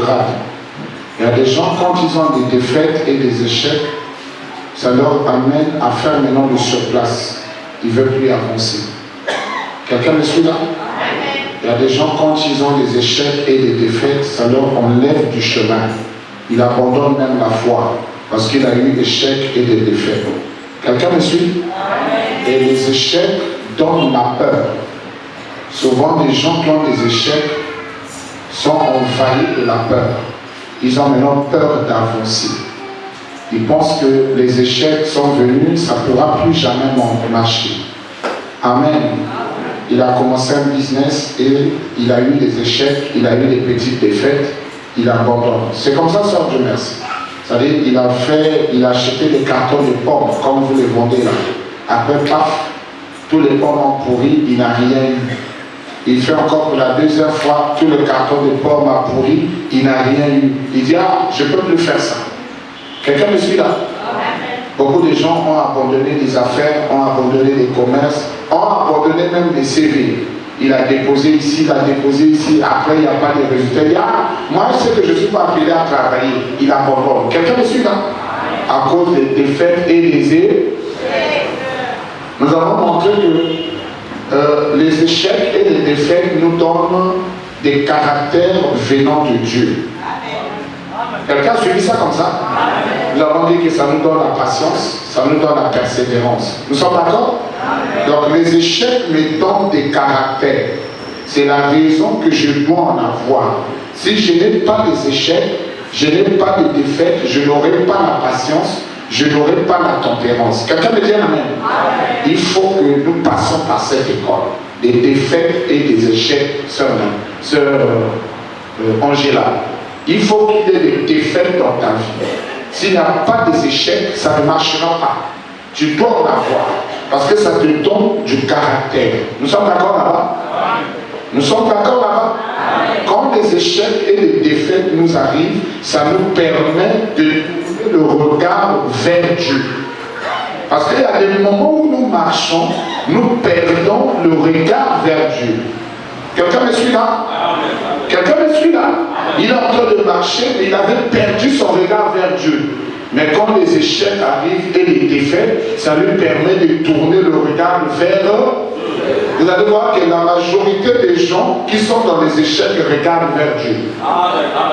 rétrograde. Il y a des gens, quand ils ont des défaites et des échecs, ça leur amène à faire maintenant le surplace. Ils ne veulent plus avancer. Quelqu'un me suit là? Il y a des gens, quand ils ont des échecs et des défaites, ça leur enlève du chemin. Ils abandonnent même la foi parce qu'il a eu des échecs et des défaites. Quelqu'un me suit? Et les échecs donnent la peur. Souvent, les gens qui ont des échecs sont envahis de la peur. Ils ont maintenant peur d'avancer. Ils pensent que les échecs sont venus, ça ne pourra plus jamais marcher. Amen. Il a commencé un business et il a eu des échecs, il a eu des petites défaites, il abandonne. C'est comme ça, sœur Dieu merci. C'est-à-dire, il a acheté des cartons de pommes, comme vous les vendez là. Après, paf, tous les pommes ont pourri, il n'a rien eu. Il fait encore pour la deuxième fois, tout le carton de pommes a pourri, il n'a rien eu. Il dit, ah, je ne peux plus faire ça. Quelqu'un me suit là? Beaucoup de gens ont abandonné des affaires, ont abandonné des commerces, ont abandonné même des CV. Il a déposé ici, il a déposé ici, après il n'y a pas de résultats. Il dit, ah, moi je sais que je ne suis pas appelé à travailler. Il abandonne. Quelqu'un me suit là? À cause des défaites et des échecs. Nous avons montré que les échecs et les défaites nous donnent des caractères venant de Dieu. Quelqu'un a suivi ça comme ça? Nous avons dit que ça nous donne la patience, ça nous donne la persévérance. Nous sommes d'accord? Donc les échecs me donnent des caractères. C'est la raison que je dois en avoir. Si je n'ai pas les échecs, je n'ai pas de défaites, je n'aurai pas la patience, je n'aurai pas la tempérance. Quelqu'un me dit amen? Il faut que nous passions par cette école. Des défaites et des échecs, sœur Angela. Il faut qu'il y ait des défaites dans ta vie. S'il n'y a pas des échecs, ça ne marchera pas. Tu dois en avoir. Parce que ça te donne du caractère. Nous sommes d'accord là-bas? Nous sommes d'accord là-bas? Quand les échecs et les défaites nous arrivent, ça nous permet de tourner le regard vers Dieu. Parce qu'il y a des moments où nous marchons, nous perdons le regard vers Dieu. Quelqu'un me suit là? Quelqu'un me suit là? Il est en train de marcher, mais il avait perdu son regard vers Dieu. Mais quand les échecs arrivent et les défaites, ça lui permet de tourner le regard vers eux. Vous allez voir que la majorité des gens qui sont dans les échecs regardent vers Dieu.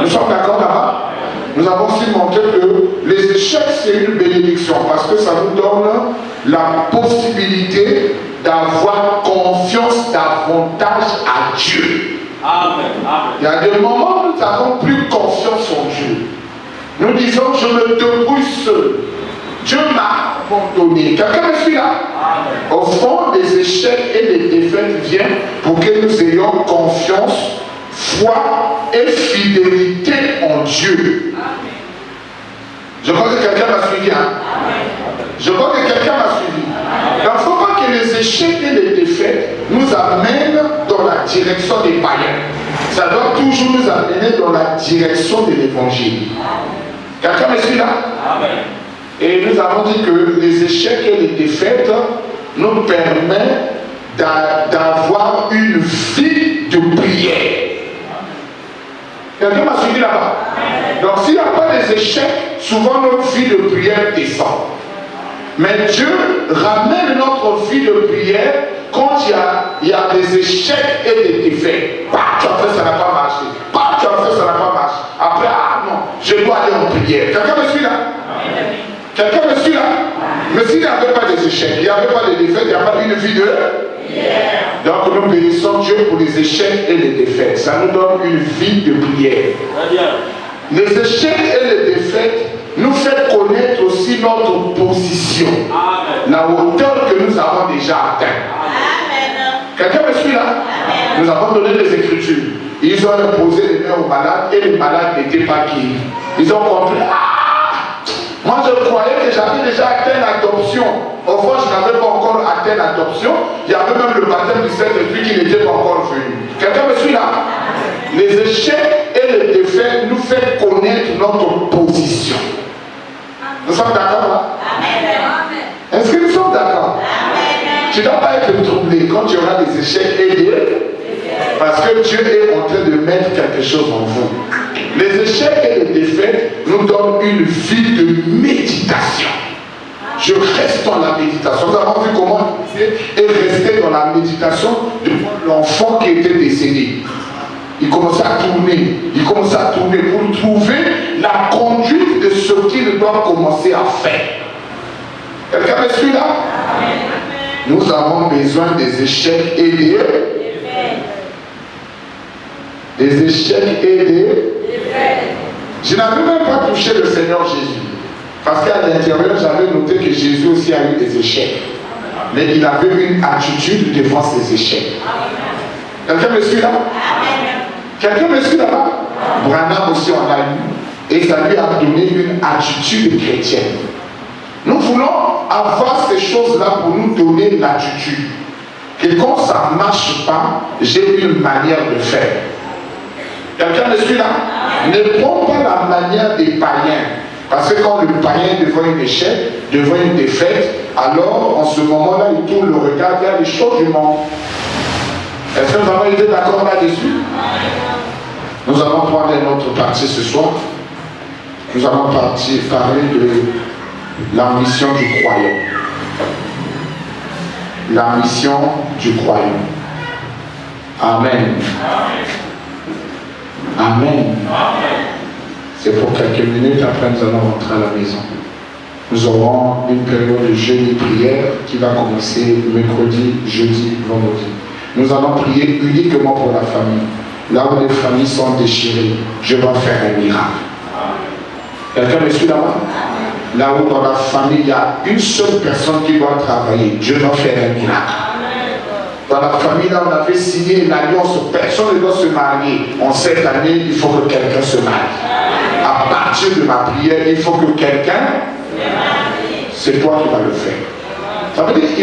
Nous sommes d'accord là-bas? Nous avons aussi montré que les échecs, c'est une bénédiction parce que ça nous donne la possibilité d'avoir confiance davantage à Dieu. Amen. Il y a des moments où nous n'avons plus confiance en Dieu. Nous disons, je me débrouille seul. Dieu m'a abandonné. Quelqu'un me suit là? Amen. Au fond, les échecs et les défaites viennent pour que nous ayons confiance, foi et fidélité en Dieu. Amen. Je crois que quelqu'un m'a suivi. Hein? Je crois que quelqu'un m'a suivi. Il ne faut pas que les échecs et les défaites nous amènent dans la direction des païens. Ça doit toujours nous amener dans la direction de l'évangile. Quelqu'un me suit là? Amen. Et nous avons dit que les échecs et les défaites nous permettent d'avoir une vie de prière. Quelqu'un m'a suivi là-bas? Donc s'il n'y a pas des échecs, souvent notre vie de prière descend. Mais Dieu ramène notre vie de prière quand il y a des échecs et des défaites. Bah, tu as fait, ça n'a pas marché. Bah, tu as fait, ça n'a pas marché. Après, ah non, je dois aller en prière. Quelqu'un me suit là? Quelqu'un me suit là? Mais s'il n'y avait pas des échecs, il n'y avait pas de défaites, il n'y a pas une vie de prière. Donc nous bénissons Dieu pour les échecs et les défaites. Ça nous donne une vie de prière. Les échecs et les défaites nous fait connaître aussi notre position. Amen. La hauteur que nous avons déjà atteinte. Quelqu'un me suit là? Amen. Nous avons donné les Écritures. Ils ont imposé les mains aux malades et les malades n'étaient pas guéris. Ils ont compris. Ah, moi je croyais que j'avais déjà atteint l'adoption. Au fond, je n'avais pas encore atteint l'adoption. Il y avait même le baptême du Saint-Esprit qui n'était pas encore venu. Quelqu'un me suit là? Les échecs et les défaites nous font connaître notre position. Nous sommes d'accord là? Amen. Est-ce que nous sommes d'accord? Tu ne dois pas être troublé quand tu auras des échecs et des... Parce que Dieu est en train de mettre quelque chose en vous. Les échecs et les défaites nous donnent une vie de méditation. Je reste dans la méditation. Nous avons vu comment il restait dans la méditation devant l'enfant qui était décédé. Il commençait à tourner. Il commençait à tourner pour trouver la conduite de ce qu'il doit commencer à faire. Quelqu'un me suit là? Nous avons besoin des échecs et des échecs et des... Je n'avais même pas touché le Seigneur Jésus. Parce qu'à l'intérieur, j'avais noté que Jésus aussi a eu des échecs. Mais il avait une attitude devant ces échecs. Quelqu'un me suit là? Quelqu'un me suit là-bas? Branham aussi en a eu. Et ça lui a donné une attitude chrétienne. Nous voulons avoir ces choses-là pour nous donner l'attitude. Que quand ça ne marche pas, j'ai une manière de faire. Quelqu'un me suit là? Ne prends pas la manière des païens. Parce que quand le païen devant un échec, devant une défaite, alors en ce moment-là, il tourne le regard vers les choses du monde. Est-ce que nous avons été d'accord là-dessus? Nous allons prendre notre partie ce soir. Nous allons parler de la mission du croyant. La mission du croyant. Amen. Amen. C'est pour quelques minutes, après nous allons rentrer à la maison. Nous aurons une période de jeûne et prière qui va commencer mercredi, jeudi, vendredi. Nous allons prier uniquement pour la famille. Là où les familles sont déchirées, je vais faire un miracle. Quelqu'un me suit là-bas? Là où dans la famille, il y a une seule personne qui doit travailler, je vais faire un miracle. Dans la famille, là, on avait signé une alliance, personne ne doit se marier. En cette année, il faut que quelqu'un se marie. À partir de ma prière, il faut que quelqu'un, c'est toi qui vas le faire. Ça veut dire qu'il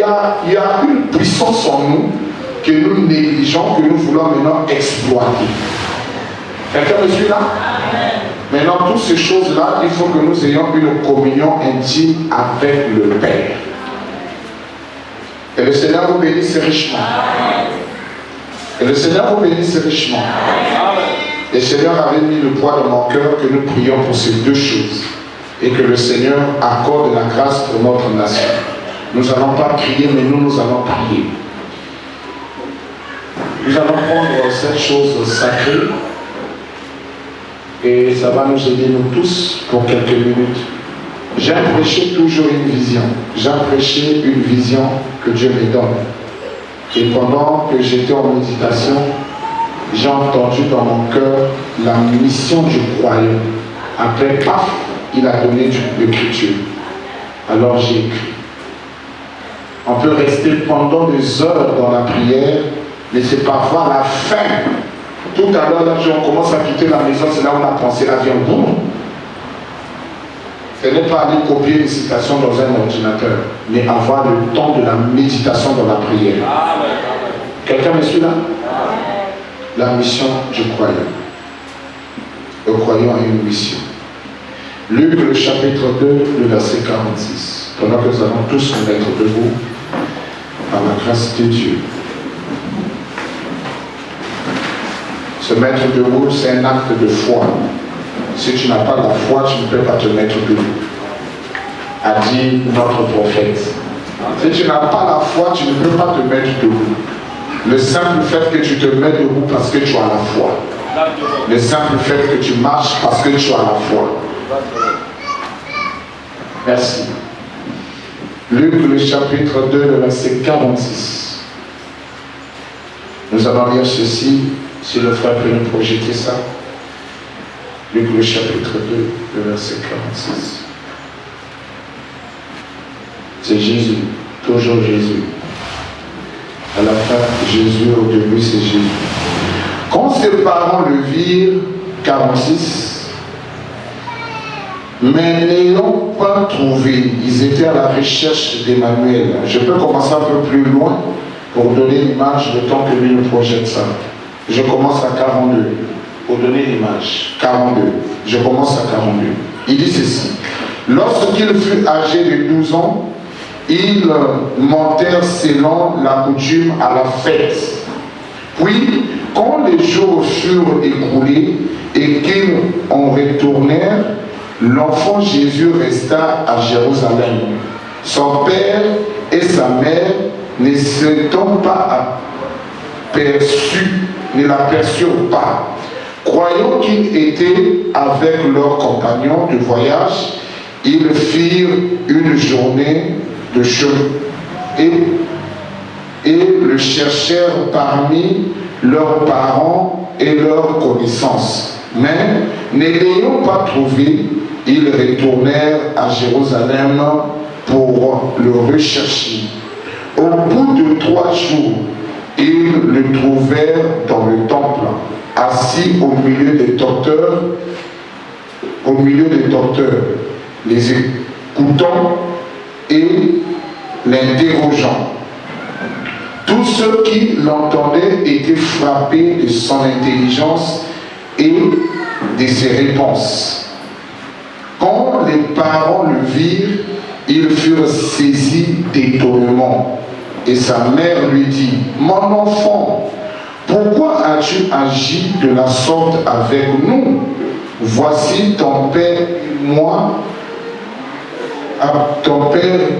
y a une puissance en nous que nous négligeons, que nous voulons maintenant exploiter. Quelqu'un me suit là? Maintenant, toutes ces choses-là, il faut que nous ayons une communion intime avec le Père. Et le Seigneur vous bénisse richement. Et le Seigneur vous bénisse richement. Le Seigneur avait mis le poids dans mon cœur que nous prions pour ces deux choses. Et que le Seigneur accorde la grâce pour notre nation. Nous n'allons pas prier, mais nous allons prier. Nous allons prendre cette chose sacrée. Et ça va nous aider nous tous pour quelques minutes. J'ai prêché toujours une vision. J'ai prêché une vision que Dieu me donne. Et pendant que j'étais en méditation, j'ai entendu dans mon cœur la mission du croyant. Après, paf, il a donné l'écriture. Alors j'ai écrit. On peut rester pendant des heures dans la prière, mais c'est parfois la fin. Tout à l'heure, là, on commence à quitter la maison, c'est là où la pensée là vient. Boum. Ce n'est pas aller copier une citation dans un ordinateur, mais avoir le temps de la méditation dans la prière. Quelqu'un me suit là? La mission du croyant. Le croyant a une mission. Luc, le chapitre 2, le verset 46. Pendant que nous allons tous nous mettre debout, par la grâce de Dieu. Se mettre debout, c'est un acte de foi. Si tu n'as pas la foi, tu ne peux pas te mettre debout. A dit notre prophète. Si tu n'as pas la foi, tu ne peux pas te mettre debout. Le simple fait que tu te mets debout parce que tu as la foi. Le simple fait que tu marches parce que tu as la foi. Merci. Luc, le chapitre 2, le verset 46. Nous allons lire ceci. Si le frère peut nous projeter ça. Luc, le chapitre 2, le verset 46. C'est Jésus, toujours Jésus. À la fin, Jésus, au début, c'est Jésus. Quand ses parents le virent, 46, mais n'ayant pas trouvé, ils étaient à la recherche d'Emmanuel. Je peux commencer un peu plus loin pour donner l'image, le temps que lui nous projette ça. Je commence à 42, pour donner l'image. 42, je commence à 42. Il dit ceci. Lorsqu'il fut âgé de 12 ans, ils montèrent selon la coutume à la fête. Puis, quand les jours furent écoulés et qu'ils ont l'enfant Jésus resta à Jérusalem. Son père et sa mère ne s'étant pas aperçus, ne l'aperçurent pas. Croyant qu'il était avec leurs compagnons de voyage, ils firent une journée de chemin et le cherchèrent parmi leurs parents et leurs connaissances. Mais, ne l'ayant pas trouvé, ils retournèrent à Jérusalem pour le rechercher. Au bout de 3 jours, ils le trouvèrent dans le temple, assis au milieu des docteurs, les écoutant et l'interrogeant. Tous ceux qui l'entendaient étaient frappés de son intelligence et de ses réponses. Quand les parents le virent, ils furent saisis d'étonnement. Et sa mère lui dit, « Mon enfant, pourquoi as-tu agi de la sorte avec nous? Voici ton père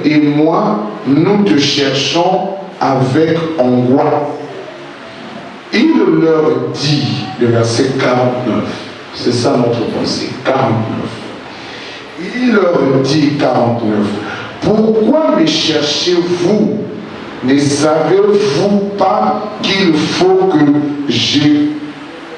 et moi, nous te cherchons avec angoisse. » Il leur dit, le verset 49, c'est ça notre pensée, 49. Il leur dit, 49, pourquoi me cherchez-vous? Ne savez-vous pas qu'il faut que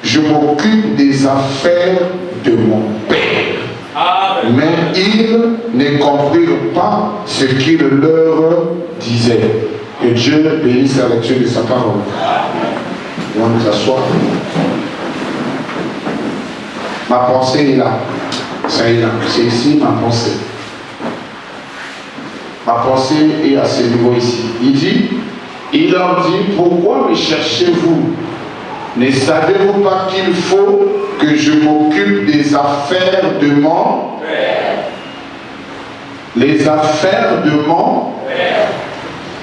je m'occupe des affaires de mon Père? Amen. Mais ils ne comprirent pas ce qu'il leur disait. Que Dieu bénisse la lecture de sa parole. On va nous asseoir. Ma pensée est là. Ça est là. C'est ici ma pensée. Ma pensée est à ce niveau ici. Il leur dit, pourquoi me cherchez-vous? Ne savez-vous pas qu'il faut que je m'occupe des affaires de mon Père? Les affaires de mon Père.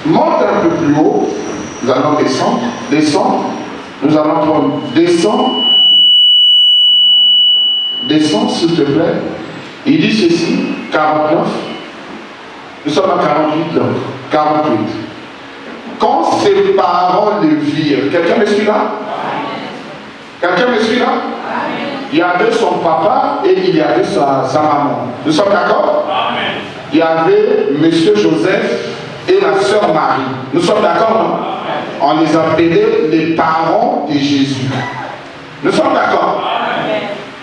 Monte un peu plus haut. Nous allons descendre. Descendre. Nous allons prendre. Descendre. Descends, s'il te plaît. Il dit ceci, 49. Nous sommes à 48 là. 48. Quand ses parents le virent, quelqu'un me suit là? Quelqu'un me suit là? Il y avait son papa et il y avait sa maman. Nous sommes d'accord? Il y avait monsieur Joseph et la sœur Marie. Nous sommes d'accord, non? On les appelait les parents de Jésus. Nous sommes d'accord?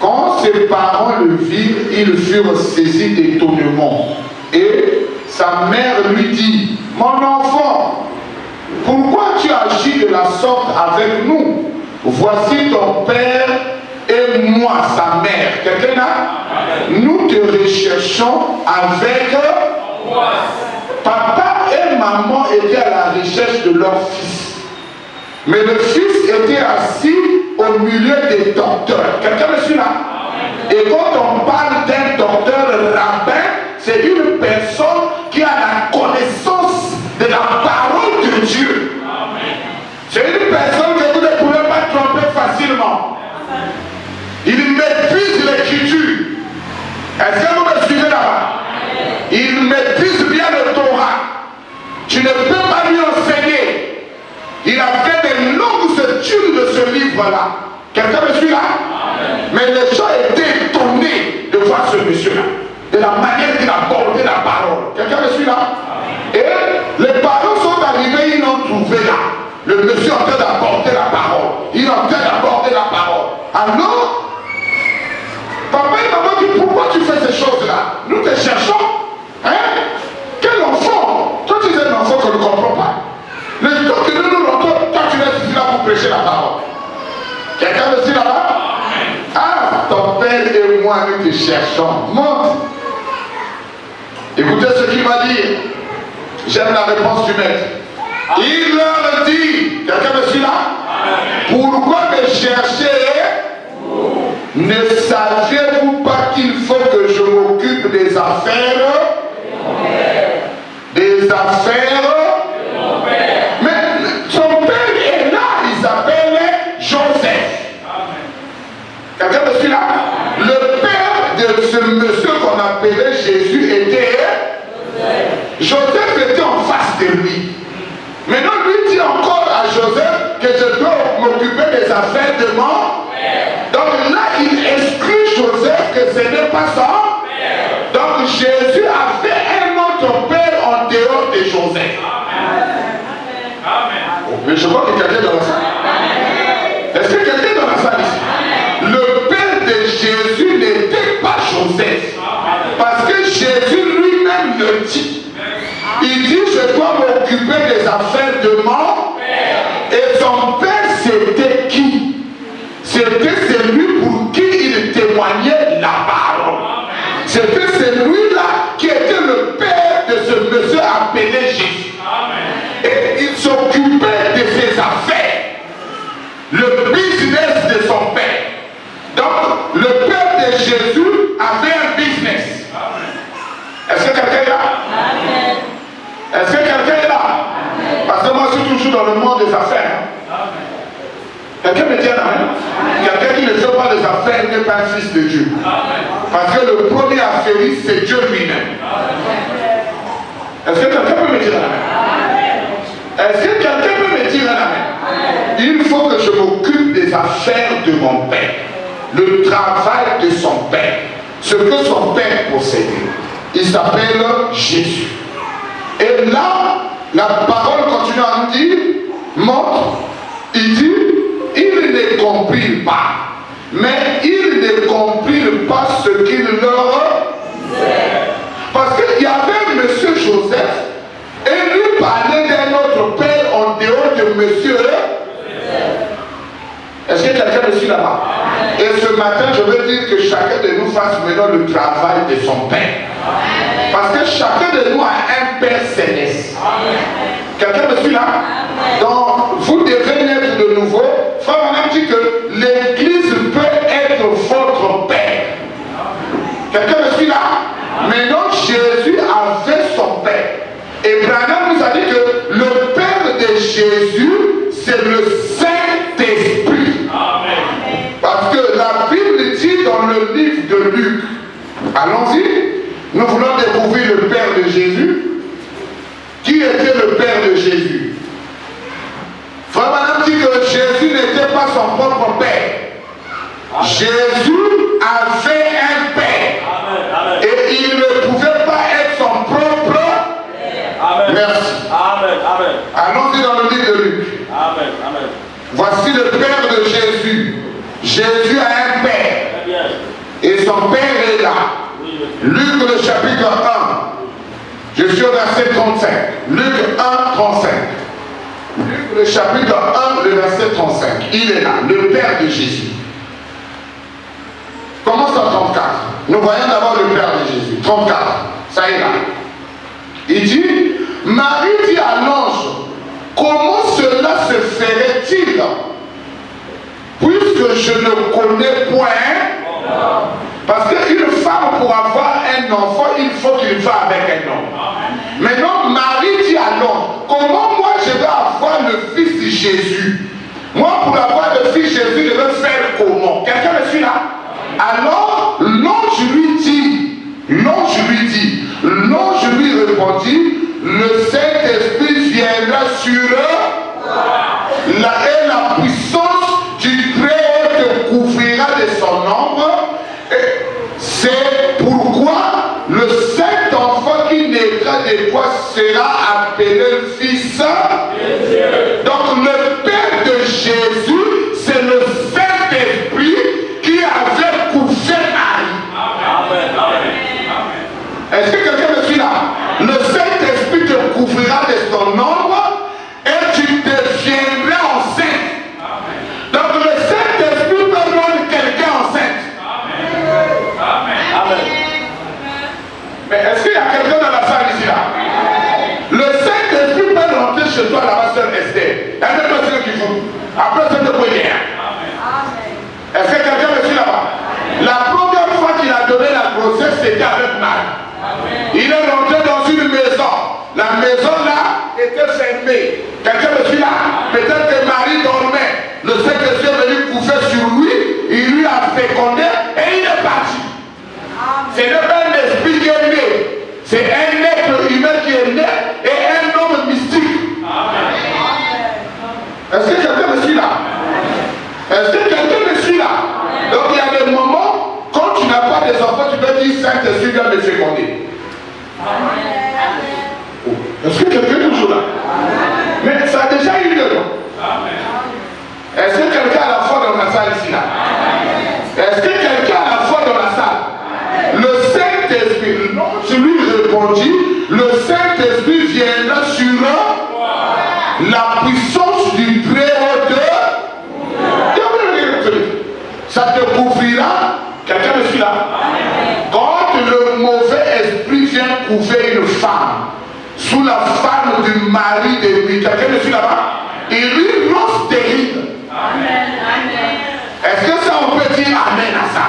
Quand ses parents le virent, ils furent saisis d'étonnement. Et sa mère lui dit, mon enfant, pourquoi tu agis de la sorte avec nous? Voici ton père et moi, sa mère. Quelqu'un là? Nous te recherchons avec papa et maman étaient à la recherche de leur fils. Mais le fils était assis au milieu des docteurs. Quelqu'un me suit là? Et quand on parle d'un docteur rabbin, c'est une personne qui a la connaissance de la parole de Dieu. C'est une personne que vous ne pouvez pas tromper facilement. Il maîtrise l'écriture. Est-ce que vous me suivez là-bas? Il maîtrise bien le Torah. Tu ne peux pas lui enseigner. Il a fait des longues études de ce livre-là. Quelqu'un me suit là? Mais les gens étaient étonnés de voir ce monsieur-là, de la manière qu'il abordait la parole. Quelqu'un me suit là? Et les parents sont arrivés, ils l'ont trouvé là. Le monsieur est en train d'aborder la parole. Il est en train d'aborder la parole. Alors, papa et maman disent, pourquoi tu fais ces choses-là? Nous te cherchons. Hein? Quel enfant? Toi, tu es un enfant qu'on ne comprend pas. Le temps que nous l'entendons, toi, tu restes ici là pour prêcher la parole. Quelqu'un me dit là-bas? Ah, ton père et moi, nous te cherchons. Monte. Écoutez ce qu'il va dire. J'aime la réponse du maître. Il leur dit, quelqu'un me suit là? Pourquoi me chercher? Ne saviez-vous pas qu'il faut que je m'occupe des affaires? Des affaires? Mais son père est là, il s'appelle Joseph. Quelqu'un me suit là? Le père de ce monsieur pas son père. Donc Jésus avait un autre père en dehors de Joseph. Amen. Mais je vois que quelqu'un dans la salle. Est-ce que quelqu'un dans la salle ici? Le père de Jésus n'était pas Joseph. Parce que Jésus lui-même le dit. Il dit, je dois m'occuper des affaires de mon père. Et son père, c'était qui? C'était celui pour qui il témoignait la parole. C'était celui-là qui était le père de ce monsieur appelé Jésus. Et il s'occupait de ses affaires. Le business de son père. Donc, le père de Jésus avait un business. Est-ce que quelqu'un est là? Est-ce que quelqu'un est là? Parce que moi, je suis toujours dans le monde des affaires. Quelqu'un me dit amen? Quelqu'un qui ne fait pas les affaires n'est pas un fils de Dieu. Parce que le premier affairiste, c'est Dieu lui-même. Est-ce que quelqu'un peut me dire amen? Est-ce que quelqu'un peut me dire amen? Il faut que je m'occupe des affaires de mon père. Le travail de son père. Ce que son père possédait. Il s'appelle Jésus. Et là, la parole continue à nous dire, montre, il dit, ils ne comprirent pas. Mais ils ne comprirent pas ce qu'il leur disait. Parce qu'il y avait monsieur Joseph, et lui parlait d'un autre père en dehors de monsieur. Est-ce que quelqu'un me suit là-bas? Et ce matin, je veux dire que chacun de nous fasse maintenant le travail de son père. Parce que chacun de nous a un père céleste. Quelqu'un me suit là? Donc, vous devez naître de nouveau. Frère Madame dit que l'église peut être votre père. Quelqu'un me suit là? Maintenant, Jésus avait son père. Et Branham nous a dit que le père de Jésus, c'est le Saint-Esprit. Parce que la Bible dit dans le livre de Luc, allons-y, nous voulons découvrir le père de Jésus. Qui était le père de Jésus? Frère Madame dit que Jésus n'était pas son propre père. Jésus avait un père. Et il ne pouvait pas être son propre père. Merci. Allons-y dans le livre de Luc. Voici le père de Jésus. Jésus a un père. Et son père est là. Luc le chapitre 1. Je suis au verset 35. Luc 1, 35. Luc le chapitre 1, le verset 35. Il est là, le père de Jésus. Commence en 34. Nous voyons d'abord le père de Jésus. 34. Ça est là. Il dit, Marie dit à l'ange, comment cela se ferait-il? Puisque je ne connais point. Parce qu'une femme, pour avoir un enfant, il faut qu'il va avec un homme. Maintenant, Marie dit à l'homme, comment moi je vais avoir le fils de Jésus? Moi, pour avoir le fils de Jésus, je vais faire comment? Quelqu'un me suit là? Alors, l'ange lui dit, l'ange lui répondit, le Saint-Esprit viendra sur eux, et la puissance du Très-Haut te couvrira de son ombre. C'est pourquoi le Saint-Enfant qui naîtra de toi sera appelé Fils de Dieu. Donc le Père de Jésus, c'est le Saint-Esprit qui avait couché Marie. Est-ce que quelqu'un me suit là? Le Saint-Esprit te couvrira de son ombre et tu deviendras enceinte. Donc le Saint-Esprit peut rendre quelqu'un enceinte. Mais est-ce qu'il y a quelqu'un dans la salle ici là? Le Saint-Esprit peut rentrer chez toi là-bas, sœur Esther. Elle n'est pas ce qu'il faut. Après, c'est de quoi il y a. Est-ce que quelqu'un me suit là-bas? La première fois qu'il a donné la grossesse, c'était avec Marie. Il est rentré dans une maison. La maison là était fermée. Quelqu'un me suit là? Peut-être que Marie dormait. Le Saint-Esprit est venu coucher sur lui. Il lui a fécondé et il est parti. Ce n'est pas un esprit qui est né. C'est un être humain qui est né et un homme mystique. Est-ce que quelqu'un me suit là? Est-ce que quelqu'un me suit là? Donc il y a des moments, quand tu n'as pas des enfants, tu peux Saint-Esprit vient me féconder. Oh. Est-ce que quelqu'un est toujours là? Mais ça a déjà eu lieu. Est-ce que quelqu'un a la foi dans la salle ici là? Est-ce que quelqu'un a la foi dans la salle? Le Saint-Esprit, je lui répondis, le Saint-Esprit viendra sur la puissance du Très-Haut de... Ça te couvrira. Quelqu'un me suit là? Quand le mauvais esprit vient couvrir une femme, sous la femme du mari de lui, quelqu'un me suit là-bas? Il lui lance terrible. Est-ce que ça on peut dire amen à ça?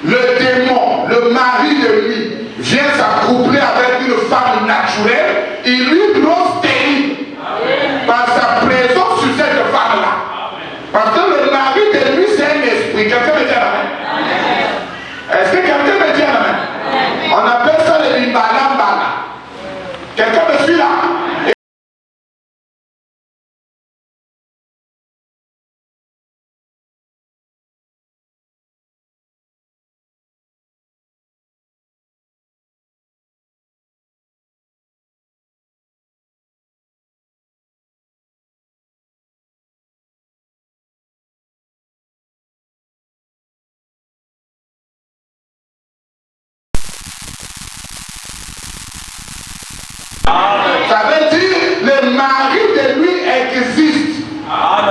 Le démon, le mari de lui, vient s'accoupler avec une femme naturelle, il lui lance terrible par sa présence sur cette femme-là. Parce que le mari de lui, c'est un esprit. Quelqu'un me dit amen? Est-ce que quelqu'un me dit amen? On appelle ça le limbalambala. Quelqu'un me suit là? Ça veut dire le mari de lui existe.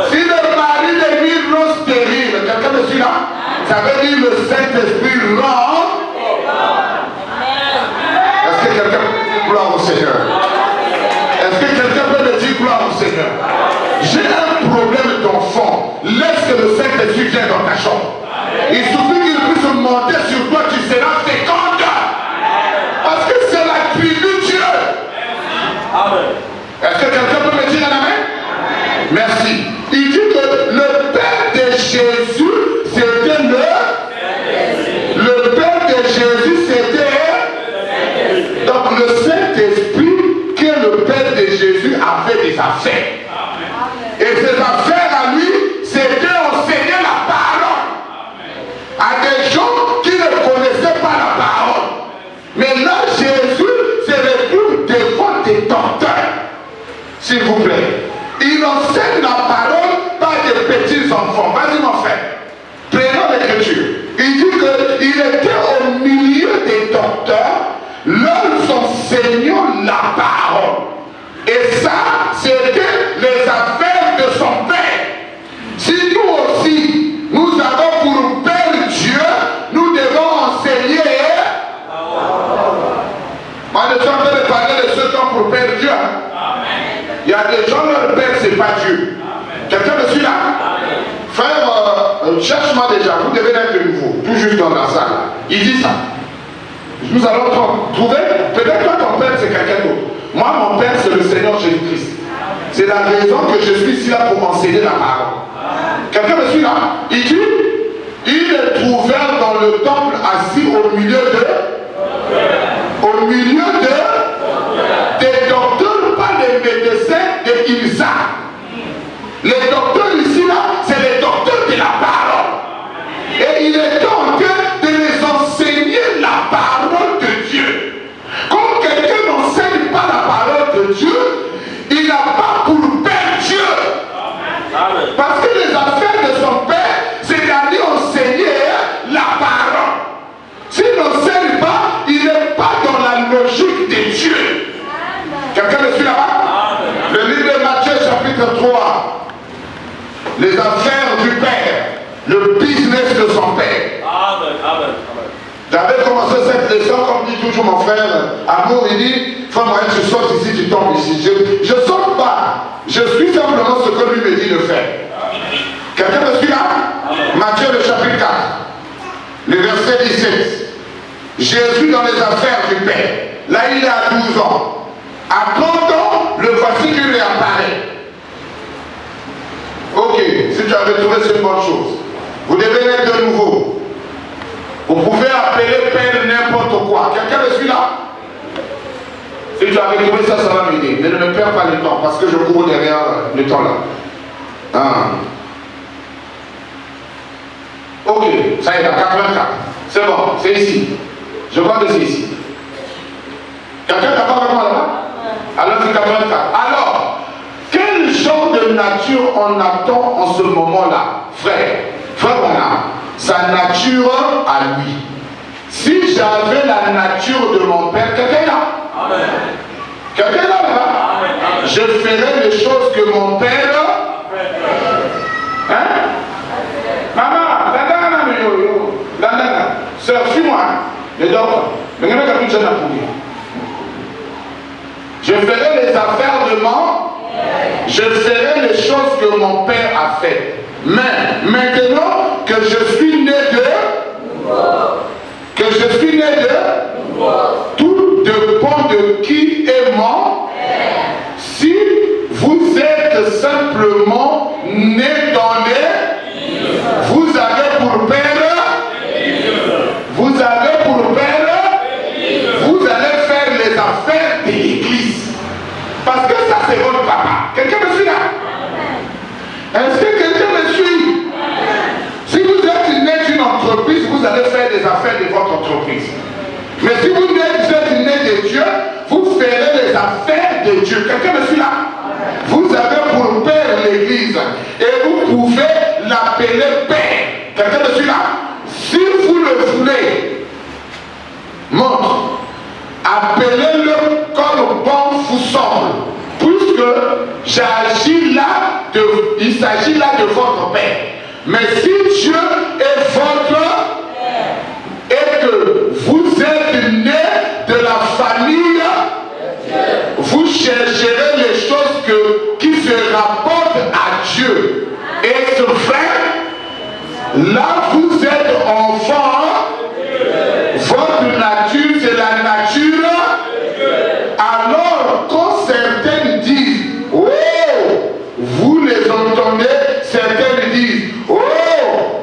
Si le mari de lui rend stérile, quelqu'un me suit là? Ça veut dire le Saint-Esprit rend. Est-ce que quelqu'un peut dire gloire au Seigneur? Est-ce que quelqu'un peut me dire gloire au Seigneur? J'ai un problème d'enfant. Laisse que le Saint-Esprit vienne dans ta chambre. Il suffit qu'il puisse monter sur toi, tu seras féconde. Parce que c'est la tribu Dieu. Est-ce que quelqu'un peut me dire un amen? Merci. Il dit que le Père de Jésus, c'était le Père de Jésus, c'était donc le Saint-Esprit que le Père de Jésus avait des affaires. Et ses affaires à lui, c'était enseigner la parole à des gens qui ne connaissaient pas la parole. Mais là, Jésus se retrouve devant des docteurs. S'il vous plaît. Il enseigne la parole par des petits enfants. Vas-y mon frère. Prenons l'écriture. Il dit qu'il était au milieu des docteurs, leur enseignant la parole. Et ça, c'était les affaires de son Père. Si nous aussi, nous avons pour Père Dieu, nous devons enseigner. Moi, je suis en train de parler de ceux qui ont pour Père Dieu. Il y a des gens, leur Père, ce n'est pas Dieu. Quelqu'un me suit là? Frère, cherche-moi déjà, vous devez être nouveau, tout juste dans la salle. Il dit ça. Nous allons trouver, peut-être que ton Père, c'est quelqu'un d'autre. Moi, mon Père, c'est le Seigneur Jésus-Christ. C'est la raison que je suis ici là pour enseigner la parole. Quelqu'un me suit là? Il dit, il est trouvé dans le temple assis au milieu des docteurs, pas des médecins, des IMSA. Les docteurs ici là, c'est les docteurs de la parole. Et il est en train de les enseigner la parole de Dieu. Quand quelqu'un n'enseigne pas la parole de Dieu, il n'a pas pour Père Dieu. Parce que les affaires de son Père, c'est d'aller enseigner la parole. S'il n'enseigne pas, il n'est pas dans la logique de Dieu. Quelqu'un me suit là-bas? Le livre de Matthieu chapitre 3. Les affaires du Père. Le business de son Père. J'avais commencé cette leçon, comme dit toujours mon frère Amour, il dit, frère Moïse, tu sautes ici, tu tombes ici. Je ne saute pas. Je suis simplement ce que lui me dit de faire. Quelqu'un me suit là? Matthieu le chapitre 4. Le verset 17. Jésus dans les affaires du Père. Là, il a 12 ans. À 30 ans, le voici qui lui apparaît. Ok, si tu avais trouvé, c'est une bonne chose. Vous devez être de nouveau. Vous pouvez appeler Père n'importe quoi. Quelqu'un me suit là? Si tu avais trouvé ça, ça va m'aider. Mais ne me perds pas le temps, parce que je cours derrière le temps là. Ok, ça y est, à 84. C'est bon, c'est ici. Je crois que c'est ici. Quelqu'un n'a pas vraiment là-bas? Alors c'est 84. Alors, quel genre de nature on attend en ce moment-là? Frère Branham, sa nature à lui. Si j'avais la nature de mon père, quelqu'un là? Amen. Quelqu'un là-bas? Je ferais les choses que mon père. Hein? Maman, sœur, suis-moi. Ne dors pas. Mais je ferai les affaires de je ferai les choses que mon père a faites. Mais maintenant que je suis né tout dépend de qui est mon père. Si vous êtes simplement né dans vous avez pour père, vous allez faire les affaires de l'église. Parce que ça c'est votre papa. Quelqu'un me suit là? Est-ce que quelqu'un me suit? Si vous êtes né d'une entreprise, vous allez faire les affaires de votre entreprise. Mais si vous êtes né de Dieu, vous ferez les affaires de Dieu. Quelqu'un me suit là? Vous avez pour père l'église. Et vous pouvez l'appeler père. Quelqu'un me suit là? Si vous le voulez, montre. Appelez-le comme bon vous semble. Puisque il s'agit là de votre père. Mais si Dieu est votre et que vous êtes né de la famille, vous chercherez les choses qui se rapportent à Dieu. Et ce frère, là vous êtes enfant, votre nature c'est la nature. Alors quand certaines disent, oh, vous les entendez, certaines disent, oh,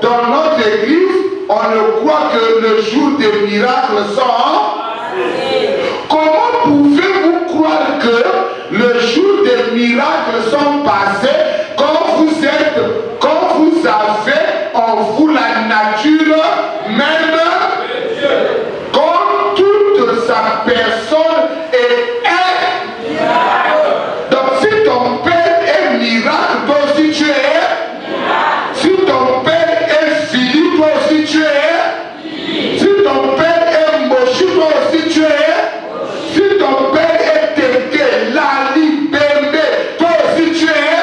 dans notre église, on ne croit que le jour des miracles sont. Comment pouvez-vous croire que le jour des miracles sont passés quand vous avez en vous la nature même, quand toute sa personne est un miracle. Donc si ton père est miracle, toi aussi tu es. Si ton père est Philippe, toi aussi tu es. Si ton père est Moshi, toi aussi tu es. Si ton père est Téké, Lali, Bembe, toi aussi tu es.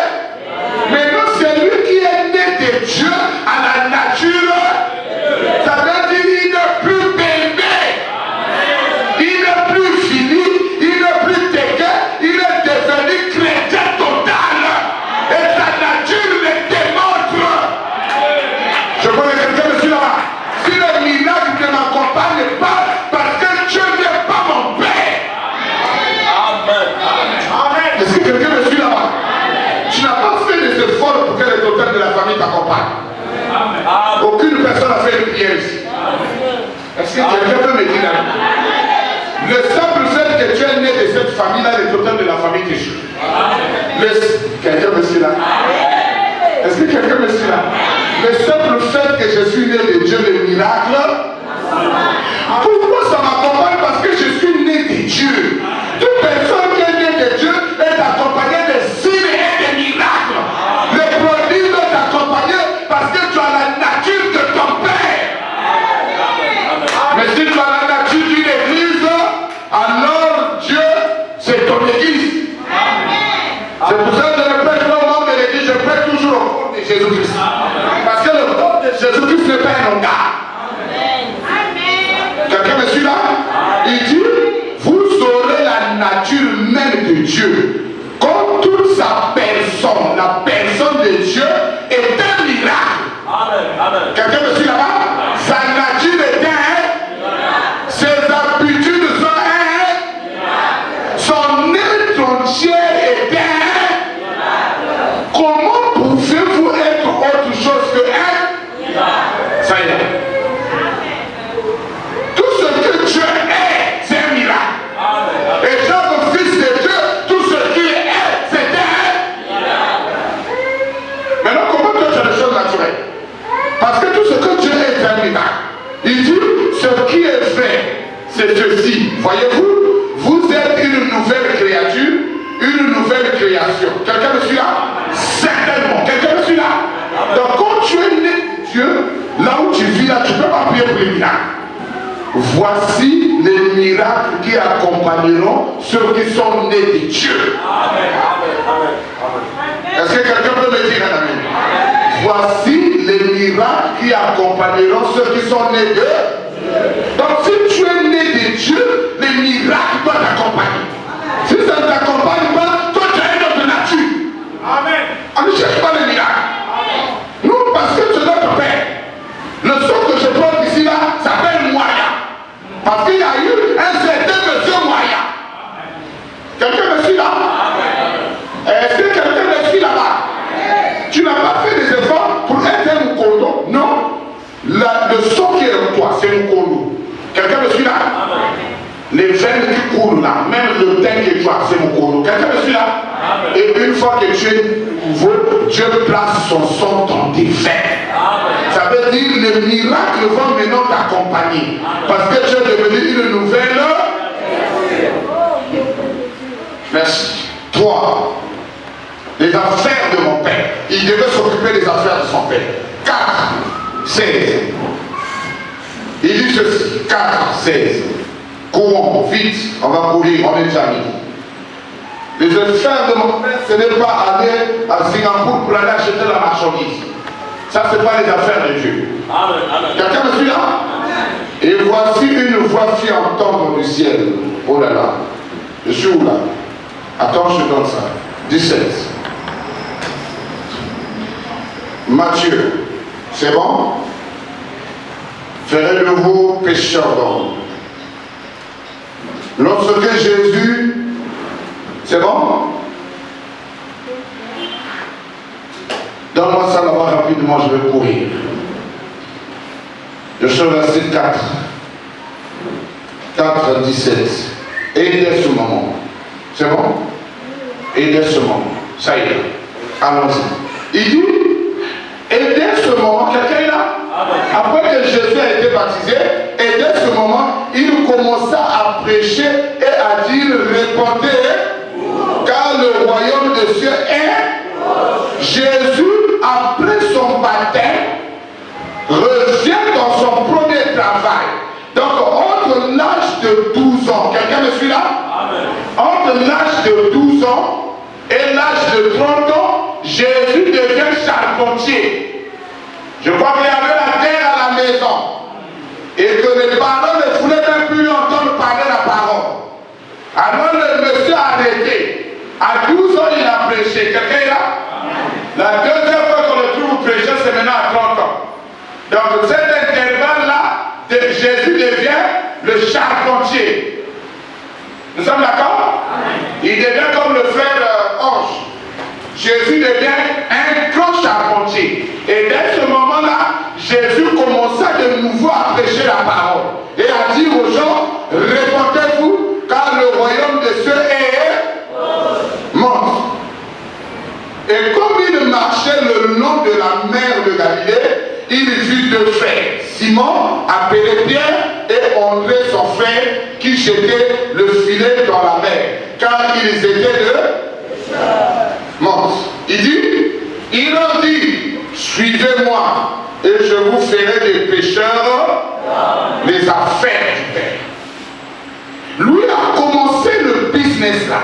Maintenant c'est lui qui est né de Dieu à la nature. Ça veut dire il n'est plus Bembe. Il n'est plus Philippe, il n'est plus Téké, il est devenu chrétien total. Et sa nature le démontre. Je connais quelqu'un dessus là-bas. Si le miracle ne m'accompagne pas, parce que Dieu n'est pas mon père. Amen. Est-ce que quelqu'un me suit là-bas? Tu n'as pas fait des efforts pour que les total de la famille t'accompagnent. Aucune personne n'a fait une prière ici. Est-ce que quelqu'un peut me dire là? Le simple fait que tu es né de cette famille-là, le total de la famille t'échoue. Quelqu'un me suit là? Est-ce que quelqu'un me suit là? Le simple fait que je suis né de Dieu, le miracle. Pourquoi ça m'accompagne? Parce que je suis né de Dieu. Toute personne qui est née de Dieu est accompagnée de signes et de miracles. Le produit doit t'accompagner parce que tu as la nature de ton père. Mais si tu as la nature d'une église, alors Dieu, c'est ton église. C'est pour ça que je ne prêche pas au nom de l'église, je prêche toujours au corps de Jésus-Christ. Parce que le corps de Jésus-Christ n'est pas un regard. Quelqu'un me suit là? Il dit, vous aurez la nature même de Dieu. Comme toute sa personne, la personne de Dieu est un miracle. Quelqu'un me suit là-bas? Sa nature est un, ses habitudes sont un, son être entier est un. Comment pouvez-vous être autre chose que un? Ça y est. Tout ce que Dieu est, c'est un miracle. Et Jean, le fils de Dieu, tout ce qu'il est, c'est un miracle. Maintenant, comment tu as les choses naturelles? Parce que tout ce que Dieu est un miracle. Il dit, ce qui est vrai, c'est ceci. Voyez-vous, vous êtes une nouvelle créature, une nouvelle création. Quelqu'un me suit là? Certainement. Quelqu'un me suit là? Donc quand tu es né de Dieu, là où tu vis là, tu ne peux pas prier pour les miracles. Voici les miracles qui accompagneront ceux qui sont nés de Dieu. Est-ce que quelqu'un peut me dire un amen? Voici les miracles qui accompagneront ceux qui sont nés de Dieu. Donc si tu es né de Dieu, les miracles doivent t'accompagner. Si ça ne t'accompagne pas, toi tu as une autre nature. Amen. On ne cherche pas les miracles. Nous, parce que c'est notre Père. Le son que je porte ici là s'appelle moyen. Parce qu'il y a eu un certain monsieur moyen. Quelqu'un me suit là? Est-ce que quelqu'un me suit là-bas? Tu n'as pas fait des efforts pour être un Mukondo? Non. Le son qui est en toi, c'est Mukondo. Quelqu'un me suit là? Les veines qui coulent là, même le teint qui est toi, c'est Mukondo. Quelqu'un me suit là? Et une fois que tu es nouveau, Dieu place son son dans tes veines. Ça veut dire que les miracles vont maintenant t'accompagner. Parce que tu es devenu une nouvelle. Merci. 3. Les affaires de mon père. Il devait s'occuper des affaires de son père. 4, 16. Il dit ceci. 4, 16. Courons, vite, on va courir, on est déjà mis. Les affaires de mon père, ce n'est pas aller à Singapour pour aller acheter la marchandise. Ça, ce n'est pas les affaires de Dieu. Quelqu'un me suit là? Et voici une voix fit entendre du ciel. Oh là là. Je suis où là? Attends, je donne ça. 17. Matthieu. C'est bon? Ferez de vous pécheurs d'hommes. Lorsque Jésus. C'est bon? Donne-moi ça là-bas rapidement, je vais courir. Je suis au verset 4. 4, 17. Et dès ce moment. C'est bon? Et dès ce moment. Ça y est. Allons-y. Il dit, et dès ce moment, quelqu'un est là? Après que Jésus a été baptisé, et dès ce moment, il commença à prêcher et à dire, répondez, car le royaume des cieux est. Jésus, après son baptême, revient dans son premier travail. Donc, entre l'âge de 12 ans, quelqu'un me suit là? Amen. Entre l'âge de 12 ans et l'âge de 30 ans, Jésus devient charpentier. Je crois qu'il y avait la terre à la maison. Et que les parents ne voulaient même plus entendre parler la parole. Alors le monsieur a arrêté. À 12 ans, il a prêché. Quelqu'un est là? La deuxième fois qu'on le trouve prêcher, c'est maintenant à 30 ans. Donc cet intervalle-là, Jésus devient le charpentier. Nous sommes d'accord? Il devient comme le frère Ange. Jésus devient un grand charpentier. Et dès ce moment-là, Jésus commença de nouveau à prêcher la parole. Et à dire aux gens, répondez-vous, car le royaume des cieux est mort. Et comme il marchait le long de la mer de Galilée, il vit deux frères, Simon, appelé Pierre, et André, son frère, qui jetaient le filet dans la mer, car ils étaient de morts. Il dit, il leur dit, suivez-moi, et je vous ferai des pécheurs, les affaires du Père. Lui a commencé le business là,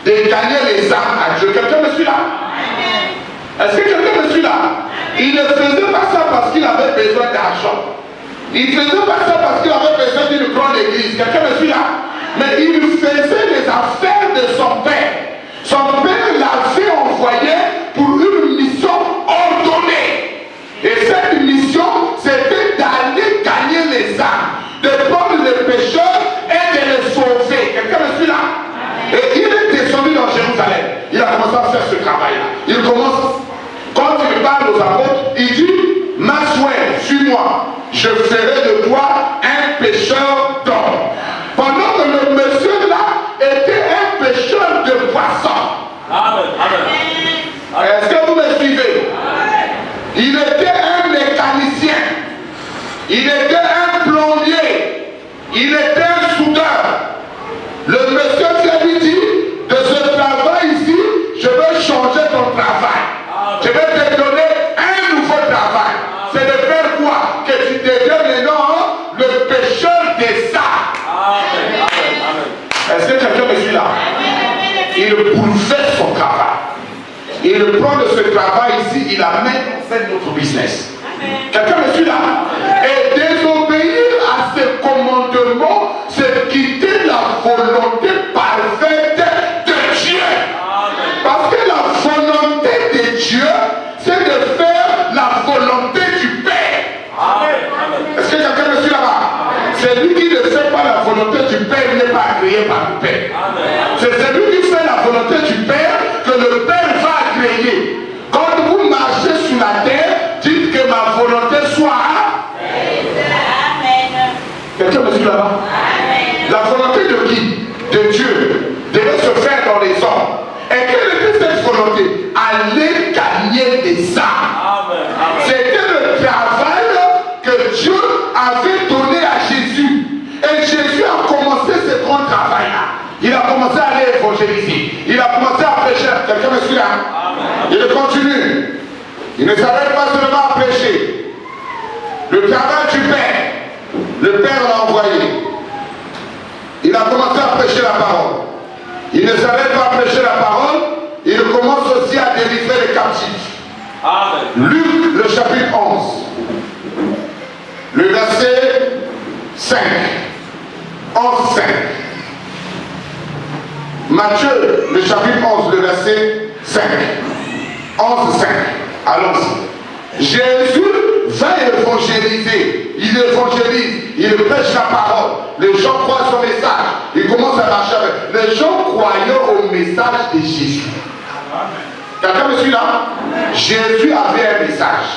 de gagner les âmes à Dieu. Quelqu'un me suit là? Est-ce que quelqu'un me suit là? Il ne faisait pas ça parce qu'il avait besoin d'argent. Il ne faisait pas ça parce qu'il avait besoin d'une grande église. Quelqu'un me suit là? Mais il faisait les affaires de son père. Son père l'avait envoyé pour une mission ordonnée. Et cette mission, c'était d'aller gagner les âmes, de prendre les pécheurs et de les sauver. Quelqu'un me suit là? Et il est descendu dans Jérusalem. Il a commencé à faire ce travail-là. Il commence, quand il parle aux apôtres, il dit, Maxwell, suis-moi, je ferai de toi un pêcheur d'hommes. Pendant que le monsieur là était un pêcheur de poissons. Amen. Amen. Est-ce que vous me suivez? Amen. Il était un mécanicien. Il était un plombier. Il était un soudeur. Le monsieur vient lui dire, de ce travail ici, je veux changer ton travail. Je vais te donner un nouveau travail. C'est de faire quoi? Que tu deviennes maintenant le pécheur des arts. Est-ce que quelqu'un me suit là? Il bouleverse son travail. Il prend de ce travail ici, il amène en fait notre business. Quelqu'un me suit là? Et désobéir à ce commandement, c'est quitter la volonté parfaite de Dieu. Parce que la volonté de Dieu, c'est de faire la volonté du Père. Est-ce que quelqu'un me suit là-bas? Celui qui ne fait pas la volonté du Père n'est pas agréé par le Père. C'est celui qui fait la volonté du Père que le Père va agréer. Quand vous marchez sur la terre, dites que ma volonté soit. Quelqu'un me suit là-bas? La volonté de qui? De Dieu devait se faire dans les hommes. Et quelle était cette volonté? Aller gagner des âmes. C'était le travail que Dieu avait donné à Jésus. Et Jésus a commencé ce grand travail-là. Il a commencé à aller évangéliser. Il a commencé à prêcher. Quelqu'un me suit là? Il continue. Il ne s'arrête pas seulement à prêcher. Le travail du Père. Le Père l'a envoyé. Il a commencé à prêcher la parole. Il ne s'arrête pas à prêcher la parole. Il commence aussi à délivrer les captifs. Luc, le chapitre 11. Le verset 5. 11, 5. Matthieu, le chapitre 11, le verset 5. 11, 5. Allons-y. Jésus va évangéliser. Il évangélise. Il prêche la parole. Les gens croient son message. Il commence à marcher avec. Les gens croyaient au message de Jésus. Quelqu'un me suit là? Jésus avait un message.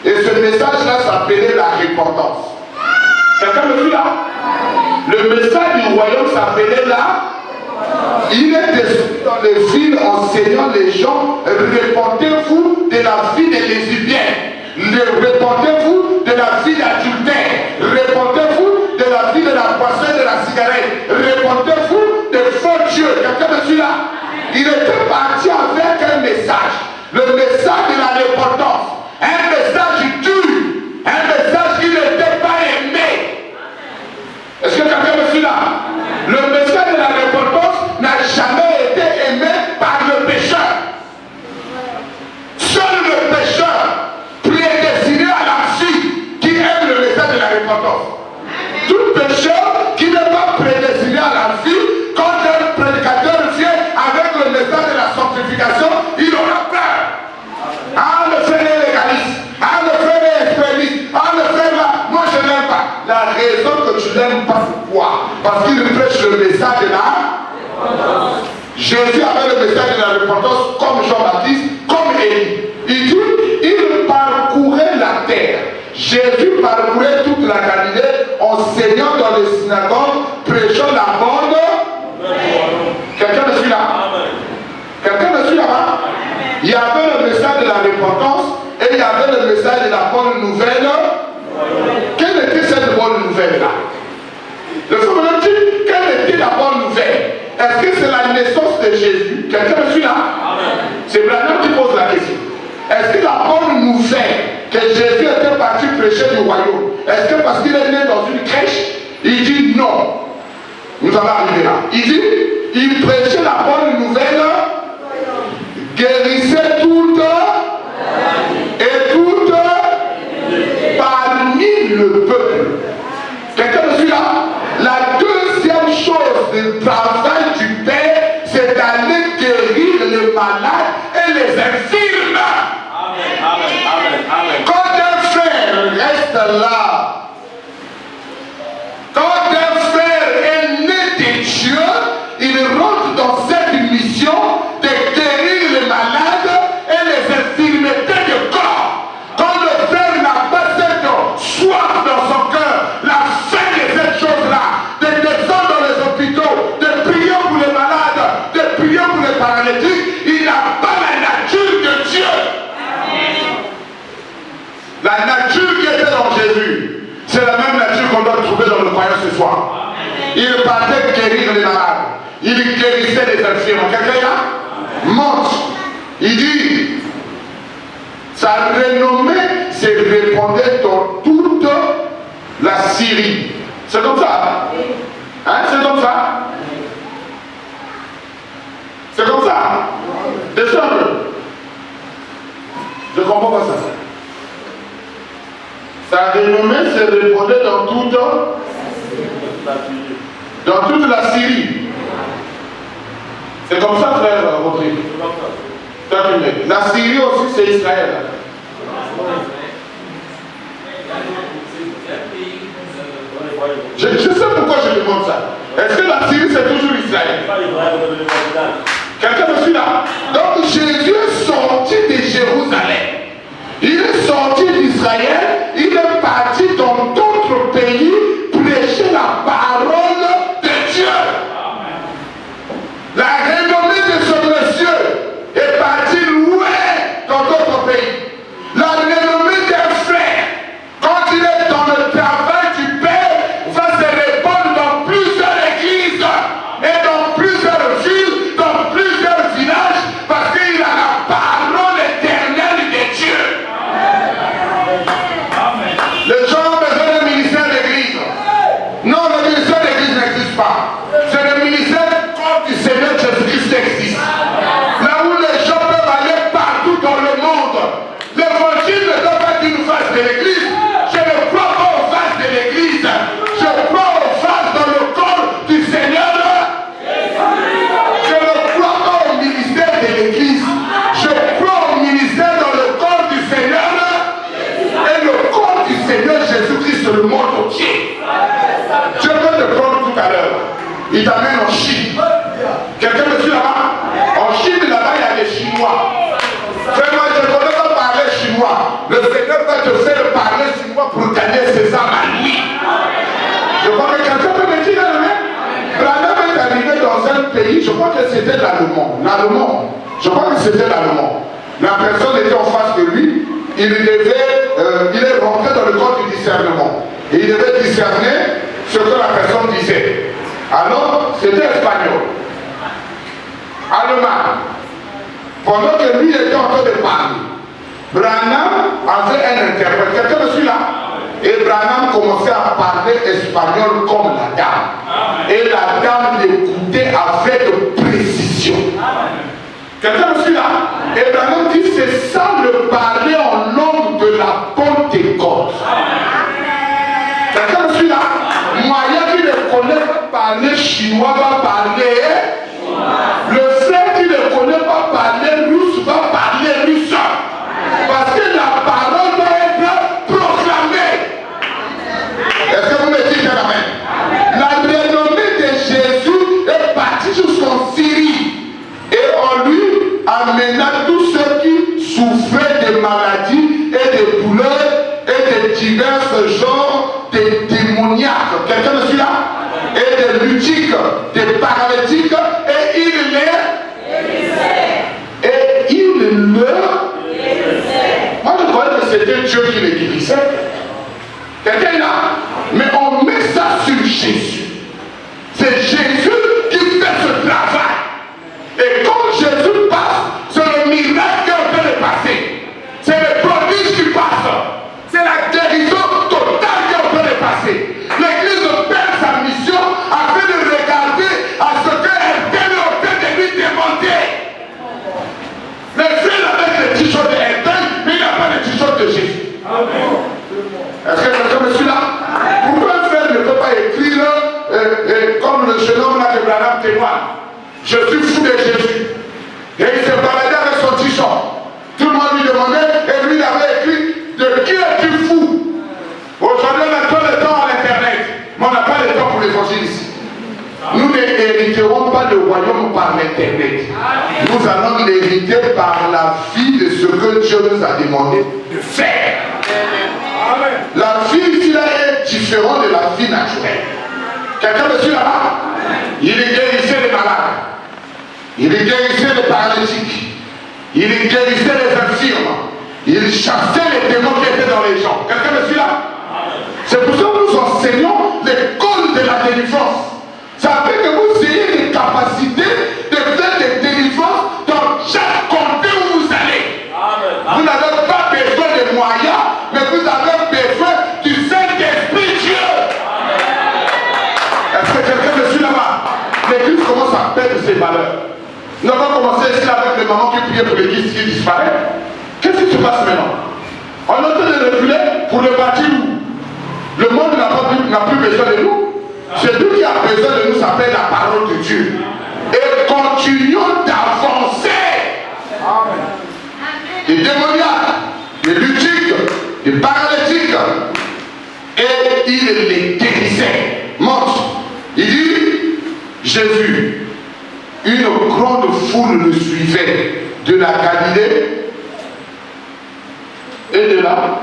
Et ce message-là s'appelait la repentance. Quelqu'un me suit là? Le message du royaume s'appelait là. Il est descendu dans les villes enseignant les gens, répentez-vous de la vie des lesbiennes, répentez-vous de la vie d'adultère, répentez-vous de la vie de la boisson et de la cigarette, répentez-vous des faux dieux. Quelqu'un me suit là? Il était parti avec un message, le message de la repentance, un message dur, un message qui n'était pas aimé. Est-ce que quelqu'un me suit là? Le message de la repentance n'a jamais été aimé par le pécheur. Seul le pécheur prédestiné à la vie qui aime le message de la repentance. Tout pécheur qui n'est pas prédestiné à la vie, quand un prédicateur vient avec le message de la sanctification, il aura peur. Ah, le frère est légaliste. Ah, le frère est extrémiste. Ah, le frère là, moi je n'aime pas. La raison que tu n'aimes pas, c'est quoi? Parce qu'il prêche le message de la. Jésus avait le message de la repentance comme Jean-Baptiste, comme Élie. Il dit, il parcourait la terre. Jésus parcourait toute la Galilée, enseignant dans les synagogues, prêchant la bonne. Quelqu'un me suit là? Quelqu'un me suit là-bas? Il y avait le message de la repentance et il y avait le message de la bonne nouvelle. Quelle était cette bonne nouvelle-là? Le frère me dit, quelle était la bonne nouvelle? Est-ce que c'est la naissance de Jésus? Quelqu'un me suit là? C'est Branham qui pose la question. Est-ce que la bonne nouvelle que Jésus était parti prêcher du royaume, est-ce que parce qu'il est né dans une crèche? Il dit non. Nous allons arriver là. Il dit, il prêchait la bonne nouvelle, guérissait toutes et toutes parmi le peuple. Quelqu'un me suit là? La deuxième chose du travail du Père, c'est d'aller guérir les malades et les infirmes. Quand un frère reste là, quand un frère est né de Dieu, il rentre dans cette mission de guérir les malades et les infirmités de corps. Quand le frère n'a pas cette soif dans son cœur, la faim de cette chose-là, de descendre dans les hôpitaux, de prier pour les malades, de prier pour les paralytiques, il n'a pas la nature de Dieu. La nature qui était dans Jésus, c'est la même nature qu'on doit trouver dans le croyant ce soir. Il partait guérir les malades. Il guérissait les infirmes. Quelqu'un est là? Monte. Il dit, sa renommée se répandait dans toute la Syrie. C'est comme ça. Hein? C'est comme ça. C'est comme ça. Descends un peu. Je ne comprends pas ça. Sa renommée se répandait dans toute la Syrie. C'est comme ça, frère Rodrigue. La Syrie aussi, c'est Israël. Je sais pourquoi je demande ça. Est-ce que la Syrie, c'est toujours Israël? Quelqu'un me suit là? Donc Jésus est sorti de Jérusalem. Il est sorti d'Israël. Il est parti dans d'autres pays prêcher la parole de Dieu. La renommée de ce monsieur est partie loin dans d'autres pays. La renommée d'un frère, quand il est dans le travail du Père, va se répandre dans plusieurs églises et dans plusieurs villes, dans plusieurs villages, parce qu'il a la parole éternelle de Dieu. Les gens ont besoin d'un ministère d'église. Non, le ministère d'église n'existe pas. C'est le ministère du Seigneur Jésus-Christ existe. Là où les gens peuvent aller partout dans le monde. L'évangile ne doit pas être une face de l'église. Je ne crois pas aux faces de l'église. Je crois aux faces dans le corps du Seigneur. Je ne crois pas au ministère de l'église. Je crois au ministère dans le corps du Seigneur. Et le corps du Seigneur Jésus-Christ, le monde entier. Je peux te prendre tout à l'heure. Il t'amène en Chine. Quelqu'un me suit là-bas? En Chine, là-bas, il y a des Chinois. Vraiment, je ne connais pas parler chinois. Le Seigneur va te faire parler chinois pour gagner ses âmes à lui. Je crois que quelqu'un peut me dire là, Branham est arrivé dans un pays, je crois que c'était l'Allemand. Je crois que c'était l'Allemand. La personne était en face de lui. Il est rentré dans le corps du discernement. Et il devait discerner ce que la personne disait. Alors, c'était espagnol. Allemand. Pendant que lui était en train de parler, Branham avait un interprète. Quelqu'un me suit là? Et Branham commençait à parler espagnol comme la dame. Et la dame l'écoutait avec précision. Quelqu'un me suit là? Et Branham dit, c'est ça le parler en langue de la Pentecôte. Quelqu'un me suit là? Moyen qui ne connaît pas parler chinois va parler. Le frère qui ne connaît pas parler russe va parler russe. Parce que la parole doit être proclamée. Est-ce que vous me dites amen? La renommée de Jésus est partie jusqu'en Syrie. Et on lui amena tous ceux qui souffraient de maladies et de douleurs et de divers genres de démoniaques. Quelqu'un me suit là? Et de lutiques, de paralytiques, et il leur. Moi je croyais que c'était Dieu qui les guérissait. Quelqu'un est là? Mais on met ça sur Jésus. C'est Jésus qui fait ce travail. Et quand Jésus passe, c'est le miracle qui est en train de passer. C'est le prodige qui passe. C'est la guérison totale qui est en train de passer. L'église perd sa mission afin de regarder à ce qu'elle est en train de lui demander. Les frères avec le t-shirt de Ethel, mais il n'y a pas le t-shirt de Jésus. Est-ce que quelqu'un me suit là? Pourquoi un frère ne peut pas écrire comme le jeune homme là que Branham témoigne? Je suis fou de Jésus. Et il s'est baladé avec son t-shirt. Tout le monde lui demandait, et lui il avait écrit, de qui es-tu fou? Aujourd'hui on a tout le temps à l'internet, mais on n'a pas le temps pour l'évangile ici. Nous n'hériterons pas le royaume par l'internet. Nous allons l'hériter par la vie de ce que Dieu nous a demandé de faire. La vie ici là est différente de la vie naturelle. Quelqu'un me suit là-bas? Il guérissait les malades. Il guérissait les paralytiques. Il guérissait les infirmes. Il chassait les démons qui étaient dans les gens. Quelqu'un me suit là? C'est pour ça que nous enseignons l'école de la délivrance. mamans qui priaient pour l'église qui disparaît. Qu'est-ce qui se passe maintenant? On est en train de reculer pour le bâtir où le monde n'a plus besoin de nous. C'est lui qui a besoin de nous, s'appelle la parole de Dieu. Et continuons d'avancer. Les démoniaques, les ludiques, les paralytiques, et il les guérissait. Montre. Il dit, Jésus, une grande foule le suivait de la Galilée et de là,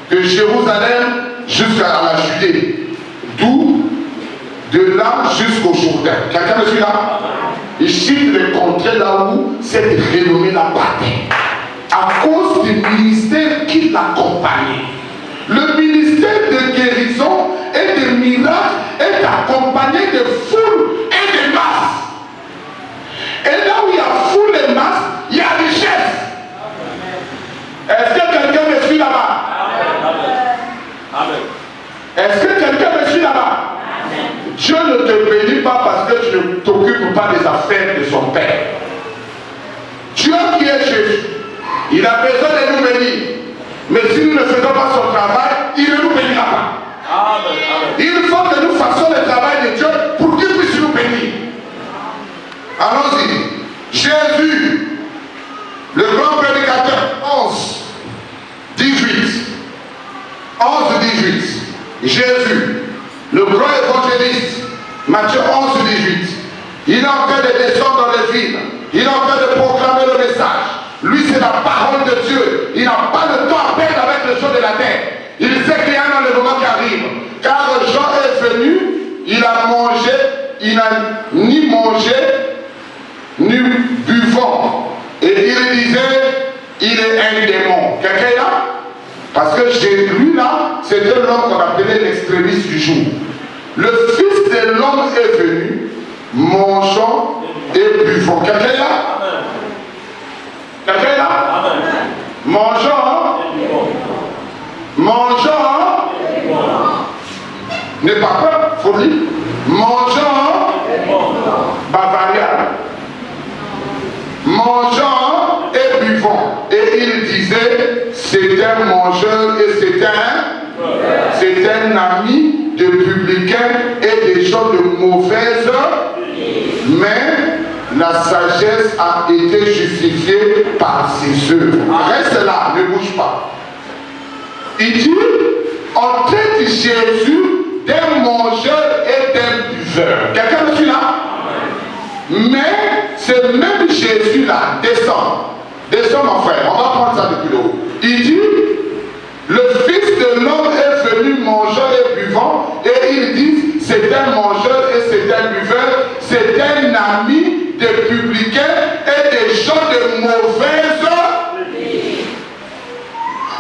de Jérusalem jusqu'à la Judée, d'où de là jusqu'au Jourdain. Quelqu'un me suit là? Il cite les contrées là où cette renommée la battait. À cause du ministère qui l'accompagnait. Le ministère de guérison et de miracles est accompagné de foules et de masses. Et là où il y a foule et masse, il y a richesse. Est-ce que quelqu'un me suit là-bas? Amen. Est-ce que quelqu'un me suit là-bas? Dieu ne te bénit pas parce que tu ne t'occupes pas des affaires de son Père. Dieu qui est Jésus, il a besoin de nous bénir. Mais si nous ne faisons pas son travail, il ne nous bénira pas. Amen. Il faut que nous fassions le travail de Dieu pour qu'il puisse nous bénir. Allons-y. Jésus, le grand prédicateur, 11, 18. Jésus, le grand évangéliste, Matthieu 11, 18. Il est en train de descendre dans les villes. Il est en train de proclamer le message. Lui, c'est la parole de Dieu. Il n'a pas le temps à perdre avec les choses de la terre. Il sait qu'il y a un enlèvement qui arrive. Car Jean est venu, il a mangé, il n'a ni mangé, ni buvant. Et il disait, il est un démon. Quelqu'un est là? Parce que chez lui là, c'était l'homme qu'on appelait l'extrémiste du jour. Le Fils de l'homme est venu, mangeant et buvant. Quelqu'un est là? Quelqu'un est là? Mangeant. N'aie pas peur, il faut dire. Mangeant. Bavaria. Mangeant et buvant. Et il disait, c'est un mangeur et c'est un ami de publicains et des gens de mauvaise, mais la sagesse a été justifiée par ses œuvres. Reste là, ne bouge pas. Il dit, on traite Jésus d'un mangeur et d'un buveur. Quelqu'un me suit là? Mais ce même Jésus-là descend. Descend mon frère, on va prendre ça depuis le haut. Il dit, le Fils de l'homme est venu mangeur et buvant, et il dit, c'est un mangeur et c'est un buveur, c'est un ami des publicains et des gens de mauvaise vie.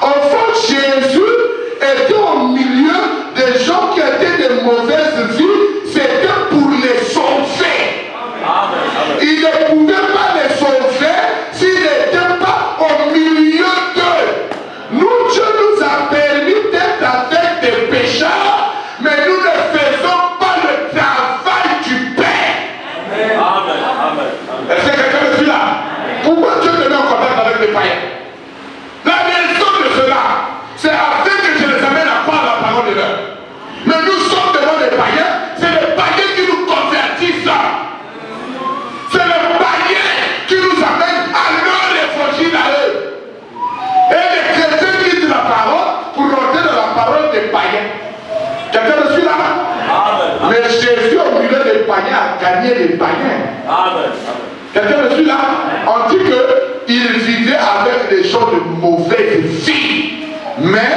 Au fond, Jésus était au milieu des gens qui étaient de mauvaise vie, c'était pour les sauver. Il ne pouvait pas les sauver s'il n'était pas au milieu d'eux. Nous, Dieu nous a permis d'être avec des pécheurs, mais nous ne faisons pas le travail du Père. Amen. Est-ce que quelqu'un me suit là? Pourquoi Dieu te met en contact avec les païens? La raison de cela, c'est afin que je les amène à croire la parole de Dieu. Mais nous sommes devant les païens, c'est les païens qui nous convertissent. C'est les païens qui nous amènent à leur évangile à eux. Et les chrétiens quittent la parole pour rentrer dans la parole des païens. Quelqu'un me suit là? Amen. Mais Jésus au milieu des païens a gagné les païens. Amen. Quelqu'un me suit là? On dit qu'il vivait avec des gens de mauvaise vie. Mais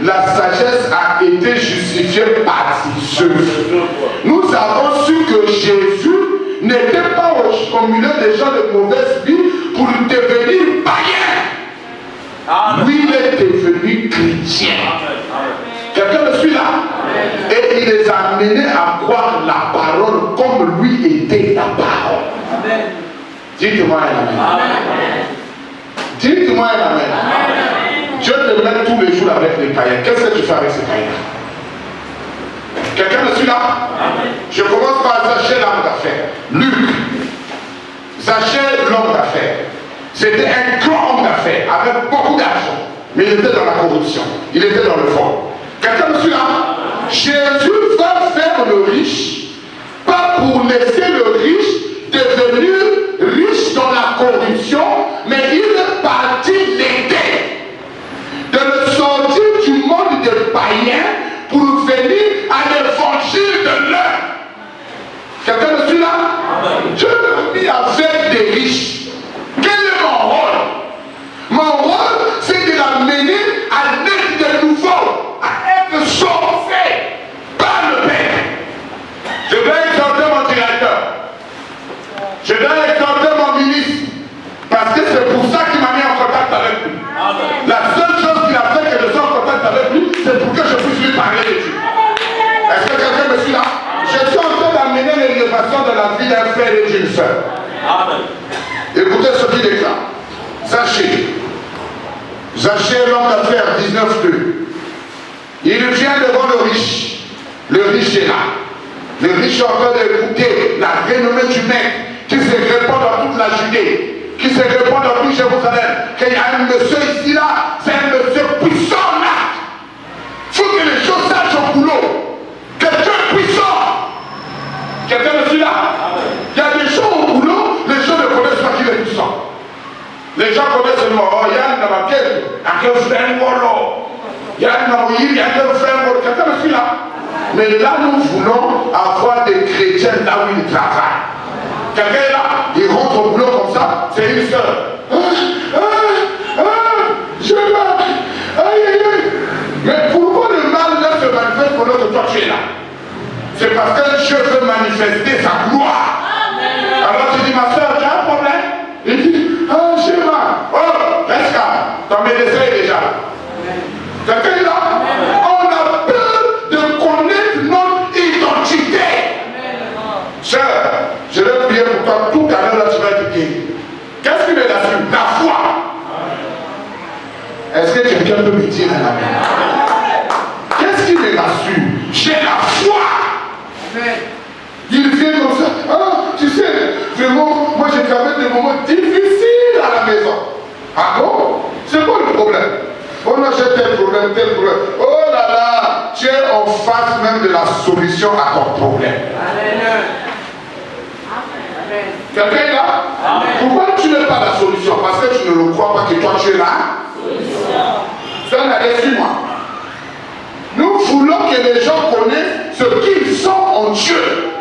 la sagesse a été justifiée par ses œuvres. Nous avons su que Jésus n'était pas au milieu des gens de mauvaise vie pour devenir païen. Lui, il est devenu chrétien. Quelqu'un me suit là? Et il les a amenés à croire la parole comme lui était la parole. Dites-moi un amen. Dites-moi un amen. Dieu te met tous les jours avec les païens. Qu'est-ce que tu fais avec ces païens? Quelqu'un me suit là? Je commence par attacher l'âme d'affaires. Luc Zachée, l'homme d'affaires, c'était un grand homme d'affaires avec beaucoup d'argent, mais il était dans la corruption, il était dans le fond. Quelqu'un me suit là? Jésus va faire le riche, pas pour laisser le riche devenir riche dans la corruption, mais il est parti l'aider, de le sortir du monde des païens pour venir à l'évangile de l'heure. Quelqu'un me suit là? Je me mis avec des riches. Quel est mon rôle? Mon rôle, c'est de l'amener à naître de nouveau, à être sauvé par le Père. Je dois exhorter mon directeur. Je dois exhorter mon ministre. Parce que c'est pour ça qu'il m'a mis en contact avec lui. Amen. La seule chose qu'il a fait que je sois en contact avec lui, c'est pour que je puisse lui parler de Dieu. Est-ce que quelqu'un me suit là? Je suis en train d'amener l'élévation de la vie d'un frère et d'une sœur. Écoutez ce qu'il déclare. Zachée. Zachée, l'homme d'affaires, 19:2. Il vient devant le riche. Le riche est là. Le riche est en train d'écouter la renommée du mec qui se répand dans toute la Judée, qui se répand dans tout Jérusalem. Qu'il y a un monsieur ici là, c'est un monsieur puissant là. Il faut que les choses sachent au boulot. Quelqu'un puissant. Quelqu'un me suit là? Il y a des gens au boulot, les gens ne connaissent pas qu'il est puissant. Les gens connaissent seulement, oh, Yann dans ma pièce, il y a qu'un frère Molo. Yann dans mon île, il y a qu'un frère Molo. Quelqu'un me suit là? Mais là, nous voulons avoir des chrétiens là où ils travaillent. Quelqu'un est là, il rentre au boulot comme ça, c'est une soeur. Je m'en. Aïe, aïe, aïe. Mais pourquoi le mal ne se manifeste pendant que toi tu es là? C'est parce que Dieu veut manifester sa gloire. Alors tu dis, ma soeur, tu as un problème? Il dit, ah, j'ai mal. Oh, reste calme. Ton médecin est déjà là. Quelqu'un est là? On a peur de connaître notre identité. Sœur, je vais prier pour toi tout à l'heure, là tu vas être guéri. Qu'est-ce qui me rassure? La foi. Est-ce que quelqu'un peut me dire un amen? Qu'est-ce qui me rassure? J'ai la foi. Il vient comme ça. Ah, tu sais, vraiment, moi j'ai traversé des moments difficiles à la maison. Ah bon? C'est quoi le problème? Oh non, j'ai tel problème, tel problème. Oh là là, tu es en face même de la solution à ton problème. Amen. Quelqu'un est là? Amen. Pourquoi tu n'es pas la solution? Parce que tu ne le crois pas que toi tu es là? Ça n'a rien su moi. Nous voulons que les gens connaissent ce qu'ils sont en Dieu.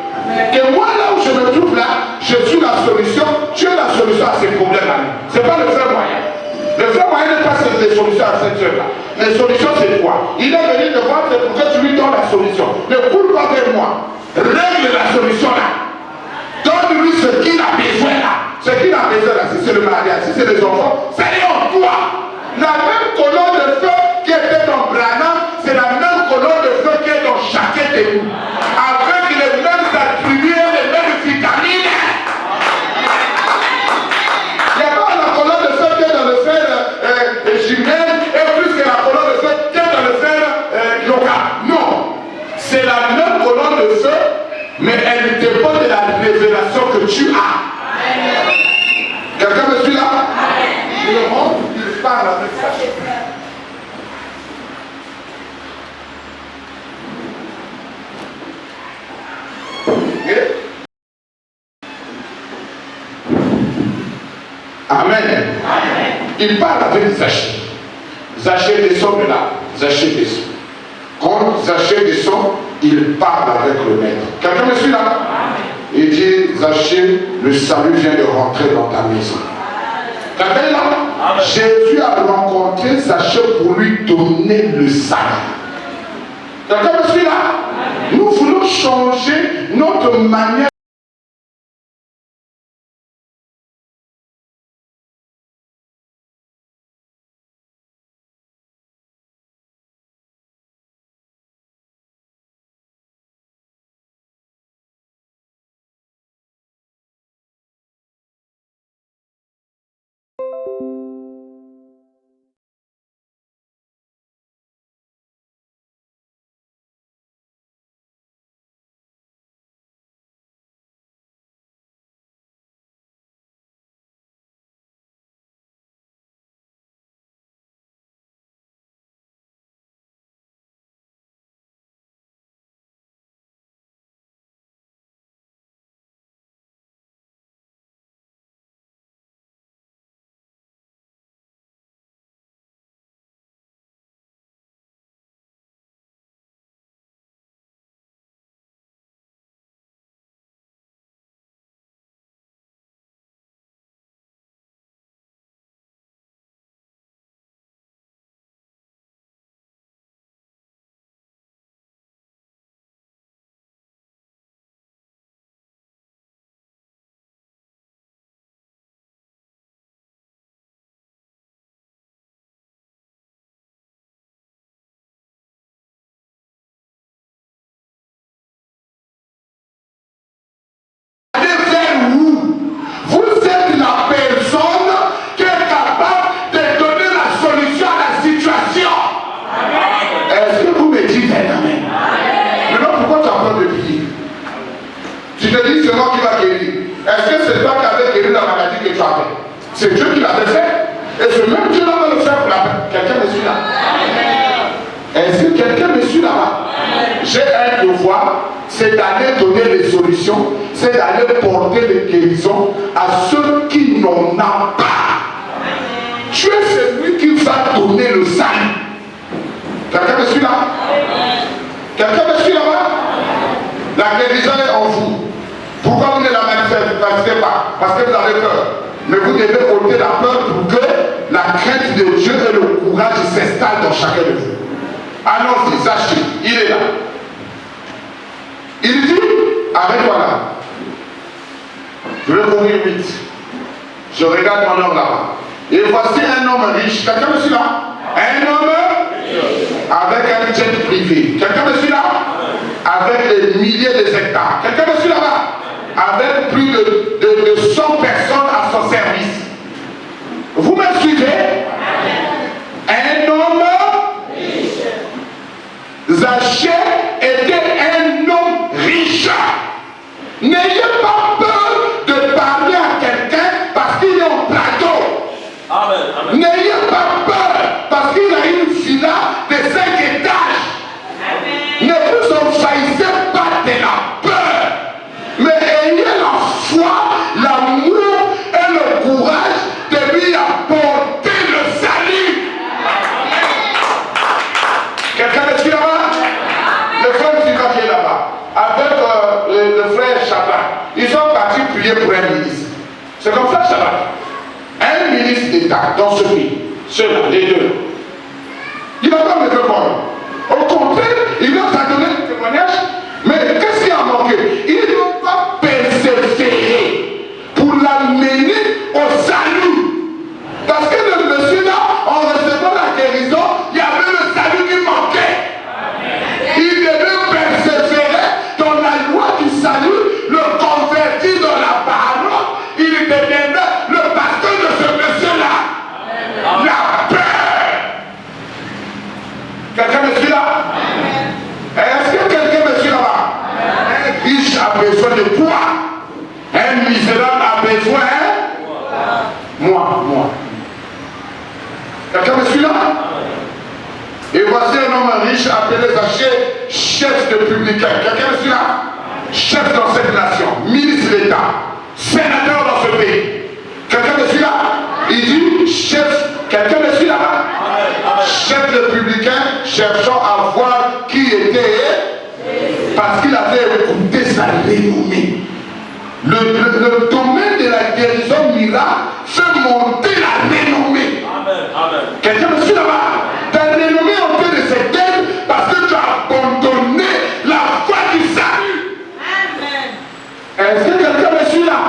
Et moi, là où je me trouve là, je suis la solution. Dieu est la solution à ces problèmes-là. Ce n'est pas le vrai moyen. Le vrai moyen n'est pas des solutions à cette œuvre-là. Les solutions, c'est quoi? Il est venu te voir, c'est pour que tu lui donnes la solution. Ne coule pas vers moi. Règle la solution là. Donne-lui ce qu'il a besoin là. Ce qu'il a besoin là, si c'est le mariage, si c'est les enfants, c'est en toi. La même colonne de feu qui était dans Branham, c'est la même colonne de feu qui est dans chacun de nous. Avec les mêmes attributs, les mêmes vitamines. Il n'y a pas la colonne de feu qui est dans le fer jumelle et plus que la colonne de feu qui est dans le fer yoga. Non. C'est la même colonne de feu, mais elle dépend de la révélation que tu as. Quelqu'un me suit là? Le monde, il parle avec ça. Amen. Il parle avec Zachée. Zachée descend de là. Zachée descend. Quand Zachée descend, il parle avec le maître. Quelqu'un me suit là? Il dit, Zachée, le salut vient de rentrer dans ta maison. Quelqu'un là? Jésus a rencontré Zachée pour lui donner le salut. Quelqu'un me suit là? Nous voulons changer notre manière c'est toi qui avais guéri la maladie que tu avais. C'est Dieu qui l'avait fait. Et ce même Dieu va le faire pour la paix. Quelqu'un me suit là? Est-ce que quelqu'un me suit là-bas? J'ai un devoir, c'est d'aller donner les solutions, c'est d'aller porter les guérisons à ceux qui n'en ont pas. Tu es celui qui va donner le salut. Quelqu'un me suit là? Quelqu'un me suit là-bas? La guérison est en vous. Pourquoi vous ne la manifestez pas? Parce que vous avez peur. Mais vous devez ôter la peur pour que la crainte de Dieu et le courage s'installent dans chacun de vous. Allons-y, Zaché, il est là. Il dit, arrête-toi là. Je vais courir vite. Je regarde mon homme là-bas. Et voici un homme riche. Quelqu'un me suit là? Un homme avec un jet privé. Quelqu'un me suit là? Avec des milliers d'hectares. Quelqu'un me suit là-bas? Avec plus de 100 personnes à son service. Vous me suivez? Un homme riche. Zaché était un homme riche. N'ayez pas peur de parler à quelqu'un parce qu'il est en plateau. Amen. N'ayez pas peur parce qu'il a une villa de 5 étages. Amen. Ne vous envahissez pas de la peur. Mais ayez la foi, l'amour et le courage de lui apporter le salut. Quelqu'un me suit là-bas? Le frère Sylvain qui est là-bas, avec le frère Shabbat, ils sont partis prier pour un ministre. C'est comme ça, Shabbat. Un ministre d'État dans ce pays, ceux-là, les deux. Il n'a pas me répondre. Au contraire, il leur a donné le témoignage. Mais qu'est-ce qui a manqué? Ils n'ont pas persévéré pour l'amener au salut. Parce que le monsieur là, en recevant la guérison, il y avait le salut qui manquait. Il devait persévérer dans la loi du salut, le convertir dans la parole. Il deviendrait le pasteur de ce monsieur-là. La paix. Quelqu'un me suit là? Est-ce que quelqu'un me suit là-bas? Un riche a besoin de quoi? Un misérable a besoin, hein? Moi. Quelqu'un me suit là? Et voici un homme riche appelé Zaché, chef de publicain. Quelqu'un me suit là? Chef dans cette nation, ministre d'État, sénateur dans ce pays. Quelqu'un me suit là? Il dit chef. Quelqu'un me suit là-bas? Chef de publicain, cherchant à voir qui était, parce qu'il avait écouté sa renommée. Le domaine de la guérison miracle fait monter la renommée. Amen. Quelqu'un me suit là-bas? Ta renommée est en train de s'éteindre parce que tu as abandonné la foi du salut. Amen. Est-ce que quelqu'un me suit là?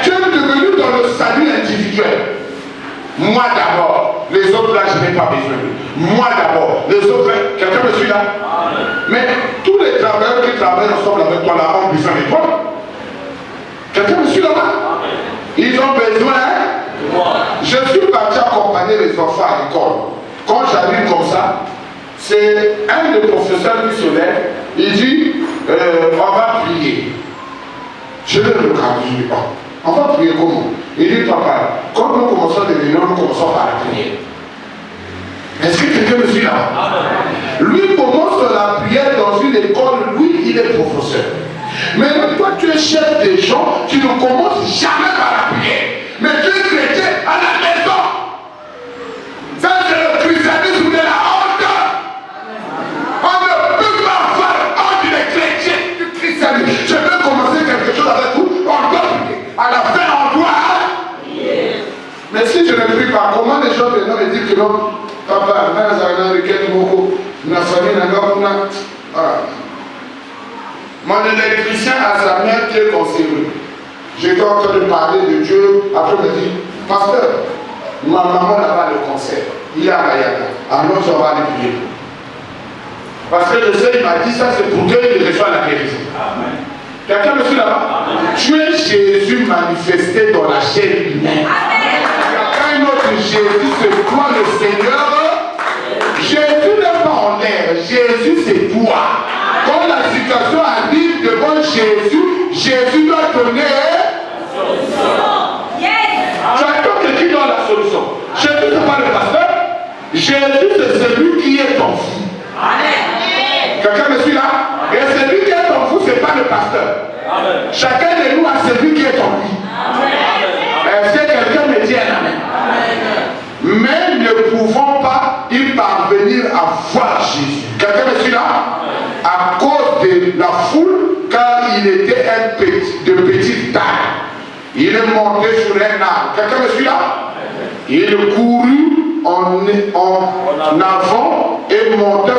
Tu es devenu dans le salut individuel. Moi d'abord, les autres là, je n'ai pas besoin. Moi d'abord, les autres, quelqu'un me suit là? Amen. Mais tous les travailleurs qui travaillent ensemble avec toi là ont besoin de toi. Quelqu'un me suit là-bas? Ils ont besoin. Je suis parti accompagner les enfants à l'école. Quand j'arrive comme ça, c'est un des professeurs qui se lève, il dit, on va prier. Je le regarde, je dis, on va prier comment? Il dit, papa, quand nous commençons des réunions, nous commençons par la prière. Est-ce que quelqu'un me suit là? Lui commence la prière dans une école, lui, il est professeur. Mais toi, tu es chef des gens, tu ne commences jamais par la prière. Mais tu es chrétien à la maison. Ça, c'est le christianisme de la honte. On ne peut pas avoir honte des chrétiens du christianisme. Je veux commencer quelque chose avec vous, on doit prier. À la fin, on doit. Mais si je ne prie pas, comment les gens maintenant me disent que non, papa, mon électricien a sa mère qui est conservée. J'étais en train de parler de Dieu. Après, il me dit, pasteur, ma maman n'a pas le cancer. Il est à Mayaka. Alors, on va aller prier. Parce que je sais, il m'a dit ça, c'est pour qu'il reçoive la guérison. Amen. Quelqu'un me suit là-bas? Tu es Jésus manifesté dans la chair humaine. Quand notre Jésus, c'est toi le Seigneur. Jésus n'est pas en l'air. Jésus, c'est toi. Quand la situation arrive devant Jésus, Jésus doit donner. Jésus, c'est celui qui est ton fou. Quelqu'un me suit là? Et celui qui est ton fou, ce n'est pas le pasteur. Amen. Chacun de nous a celui qui est en lui. Est-ce que quelqu'un me dit un amen? Mais ne pouvons pas y parvenir à voir Jésus. Quelqu'un me suit là? À cause de la foule, car il était de petite taille. Il est monté sur un arbre. Quelqu'un me suit là? Il courut en avant et monta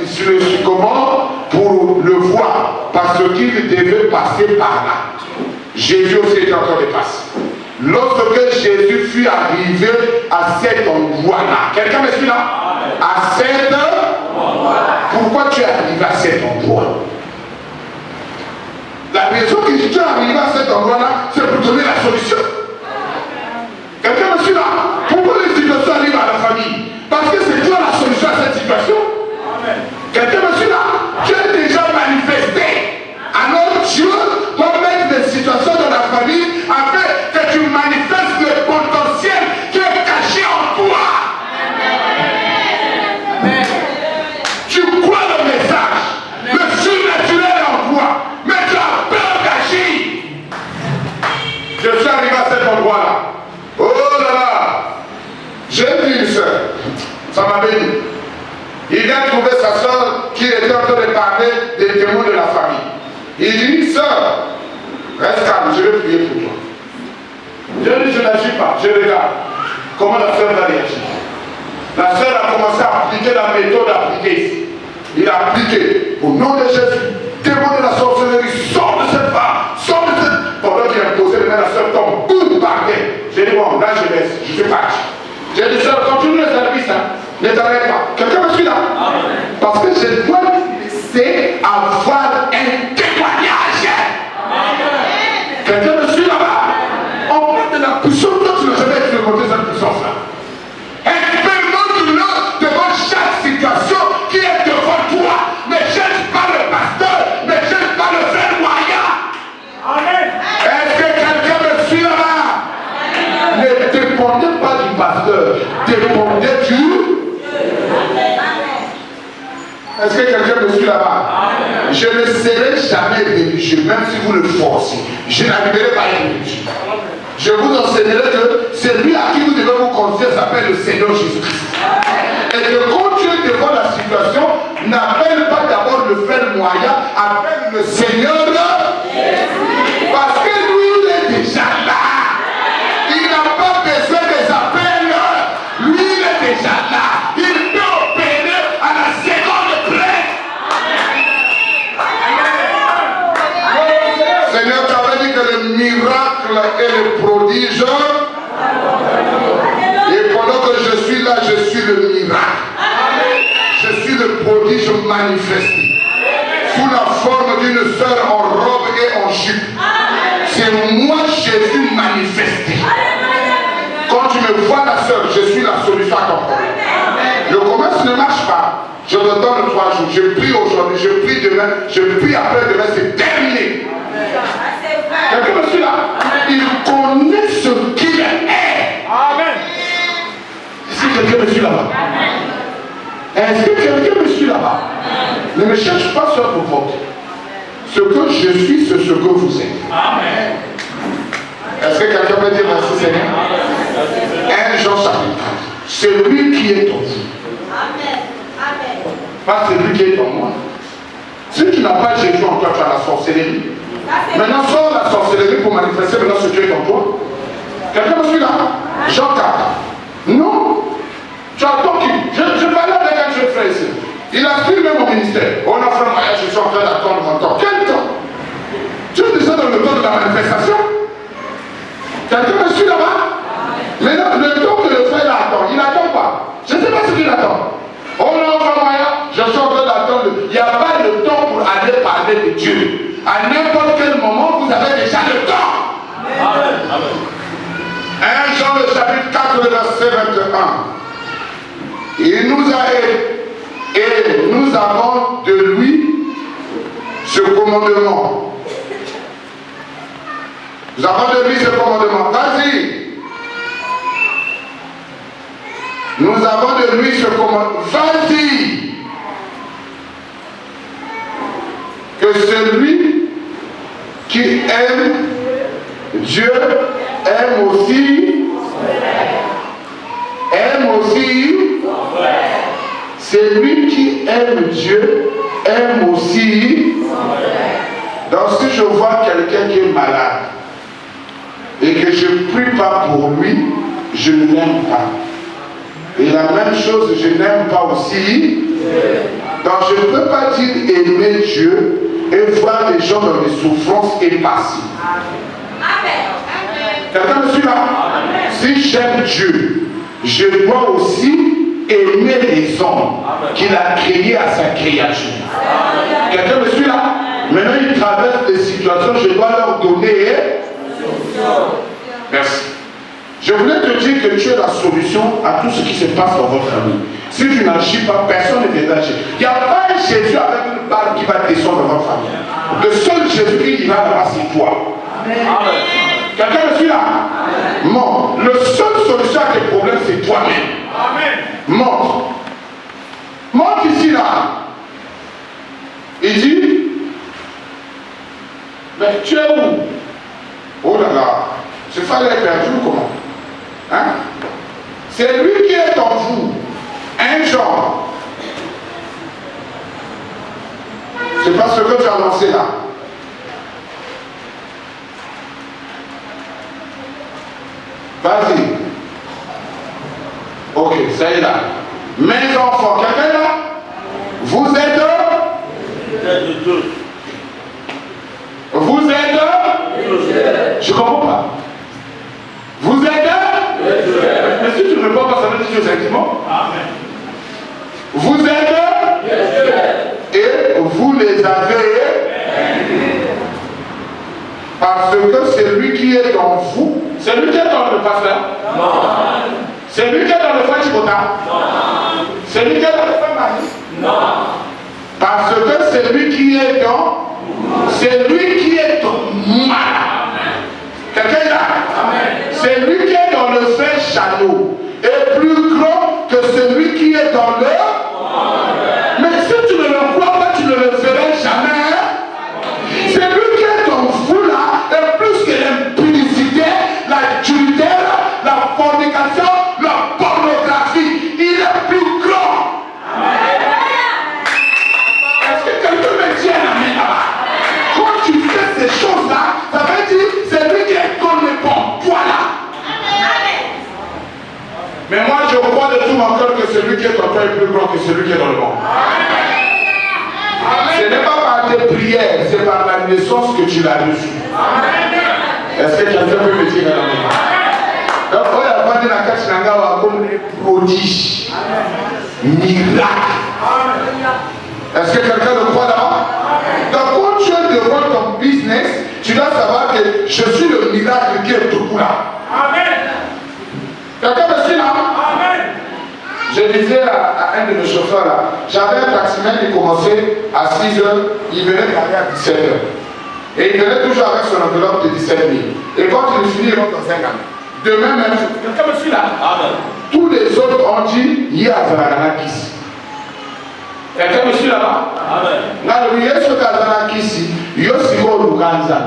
sur le sycomore pour le voir, parce qu'il devait passer par là. Jésus aussi était en train de passer. Lorsque Jésus fut arrivé à cet endroit-là, quelqu'un me suit là? À cet endroit. Pourquoi tu es arrivé à cet endroit? La raison que tu es arrivé à cet endroit-là, c'est pour donner la solution. Quelqu'un me suit là? Pourquoi les situations arrivent à la famille? Parce que c'est toi la solution à cette situation. Quelqu'un me suit là? Tu es déjà manifesté. Alors Dieu va mettre des situations dans la famille afin que tu manifestes le potentiel qui est caché en toi. Amen. Tu crois le message. Le surnaturel est en toi. Mais tu as peur d'agir. Je suis arrivé à cet endroit-là. Oh là là! J'ai vu une soeur. Ça m'a béni. Il vient trouver sa soeur qui était en train de parler des démons de la famille. Il dit, soeur, reste calme, je vais prier pour toi. Je dis, je n'agis pas, je regarde. Comment la soeur va réagir? La soeur a commencé à appliquer la méthode appliquée ici. Il a appliqué, au nom de Jésus, démon de la sorcellerie, sors de cette femme, sors de cette... Pendant qu'il a posé les mains, la soeur tombe, boum, par terre. J'ai dit, bon, là je laisse, je suis parti. J'ai dit, soeur, continue le service, hein. Ne t'arrête pas. Quelqu'un me suit là? Amen. Parce que je dois laisser avoir un témoignage. Amen. Quelqu'un me suit là-bas? On parle de la puissance, toi tu n'as jamais expérimenté cette puissance-là. Expérimente-le devant chaque situation qui est devant toi. Ne cherche pas le pasteur, ne cherche pas le frère moyen. Amen. Est-ce que quelqu'un me suit là-bas? Ne dépendez pas du pasteur, dépendez du... Est-ce que quelqu'un me suit là-bas? Je ne serai jamais religieux, même si vous le forcez. Je n'arriverai pas à être religieux. Je vous enseignerai que celui à qui vous devez vous confier s'appelle le Seigneur Jésus-Christ. Et que quand tu es devant la situation, n'appelle pas d'abord le frère moyen, appelle le Seigneur Jésus. Parce que lui, il est déjà là. Il n'a pas besoin des appels. Lui, il est déjà là. Il peut opérer à la seconde près. Seigneur, tu avais dit que le miracle et le prodige. Et pendant que je suis là, je suis le miracle. Je suis le prodige manifesté. Sous la forme d'une sœur en robe et en jupe. C'est moi Jésus manifesté. Quand tu me vois la sœur, je suis la solution à ton problème. Le commerce ne marche pas. Je te donne 3 jours. Je prie aujourd'hui, je prie demain, je prie après-demain, c'est terminé. Quelqu'un me suit là? Il connaît ce qu'il est. Amen. Est-ce que quelqu'un me suit là-bas? Est-ce que quelqu'un me suit là-bas? Ne me cherche pas sur vos votes. Ce que je suis, c'est ce que vous êtes. Amen. Est-ce que quelqu'un peut dire merci Seigneur? 1 Jean chapitre 4. Celui qui est en vous. Amen. Amen. Pas celui qui est en moi. Si tu n'as pas Jésus en toi, tu as la sorcellerie. Maintenant, sors la sorcellerie pour manifester maintenant ce qui est en toi. Quelqu'un me suit là? Jean 4. Non. Tu attends qui? Je parlais avec un jeune frère ici. Il a suivi même au ministère. On a fait un mariage, je suis en train d'attendre mon temps. Quel temps? Tu es déjà dans le temps de la manifestation. Quelqu'un me suit là-bas? Maintenant, le temps que le frère attend, il n'attend pas. Je ne sais pas ce qu'il attend. On a fait un mariage, je suis en train d'attendre. Il n'y a pas de temps pour aller parler de Dieu. À n'importe quel moment, vous avez déjà le temps. Amen. Amen. 1 Jean le chapitre 4, le verset 21. Il nous a aidés et nous avons de lui ce commandement. Nous avons de lui ce commandement. Vas-y. Nous avons de lui ce commandement. Vas-y. Que celui qui aime Dieu aime aussi. Aime aussi. Celui qui aime Dieu aime aussi. Donc si je vois quelqu'un qui est malade et que je ne prie pas pour lui, je ne l'aime pas. Et la même chose, je n'aime pas aussi. Donc je ne peux pas dire aimer Dieu et voir les gens dans les souffrances et passer. Quelqu'un me suit là? Si j'aime Dieu, je dois aussi aimer les hommes qu'il a créés à sa créature. Quelqu'un me suit là? Maintenant ils traversent des situations, je dois leur donner. Merci. Je voulais te dire que tu es la solution à tout ce qui se passe dans votre famille. Si tu n'agis pas, personne ne viendra agir. Il n'y a pas un Jésus avec une balle qui va descendre dans votre famille. Le seul Jésus qui ira là-bas, c'est toi. Amen. Quelqu'un me suit là? Non. La seule solution à tes problèmes, c'est toi-même. Monte. Monte ici là. Il dit, mais tu es où? Oh là là. Ce fallait être perdu ou comment? Hein? C'est lui qui est en vous. Un genre. C'est pas ce que tu as lancé là. Vas-y. Ok, ça y est là. Mes enfants, quelqu'un là? Vous êtes deux. Vous êtes? Je comprends pas. Vous êtes? Mais si tu ne réponds pas, ça veut dire que tu es sentiments. Amen. Vous êtes? Et vous les avez? Parce que c'est lui qui est dans vous. C'est lui qui est dans le pasteur? Non. C'est lui qui est dans le frère Chibota? Non. C'est lui qui est dans le frère Marie? Non. Parce que c'est lui qui est dans. C'est lui qui est dans moi. Quelqu'un là? C'est lui qui est dans le frère Chano est plus grand que celui qui est dans le. Mais si tu ne le crois pas, tu ne le ferais jamais. C'est lui qui est dans vous là, et plus que l'impudicité, l'adultère, la fornication, la pornographie, il est plus grand. Est-ce que quelqu'un me dit un amen là-bas? Quand tu fais ces choses-là, ça veut dire c'est lui qui est comme le bon. Voilà. Mais moi je crois de tout mon cœur que celui qui est en toi est plus grand que celui qui est dans le monde. Ce n'est pas par tes prières, c'est par la naissance que tu l'as reçu. Est-ce que quelqu'un peut me dire amen? Donc, il y a pas de la cache comme des prodiges, miracles. Est-ce que quelqu'un le croit là-bas? Donc, quand tu es devant ton business, tu dois savoir que je suis le miracle qui est tout là. Amen. Quelqu'un me suit là? Amen. Je disais à un de mes chauffeurs là, j'avais un taximan qui commençait à 6 h, il venait d'arriver à 17 h. Et il venait toujours avec son enveloppe de 17 000. Et quand il finit, il rentre dans un gamin. Demain même, quelqu'un me suit là? Amen. Tous les autres ont dit, il y a Zanakis. Quelqu'un me suit là-bas? Amen. Now, il y a ce Zanakis, il y a aussi Luganza.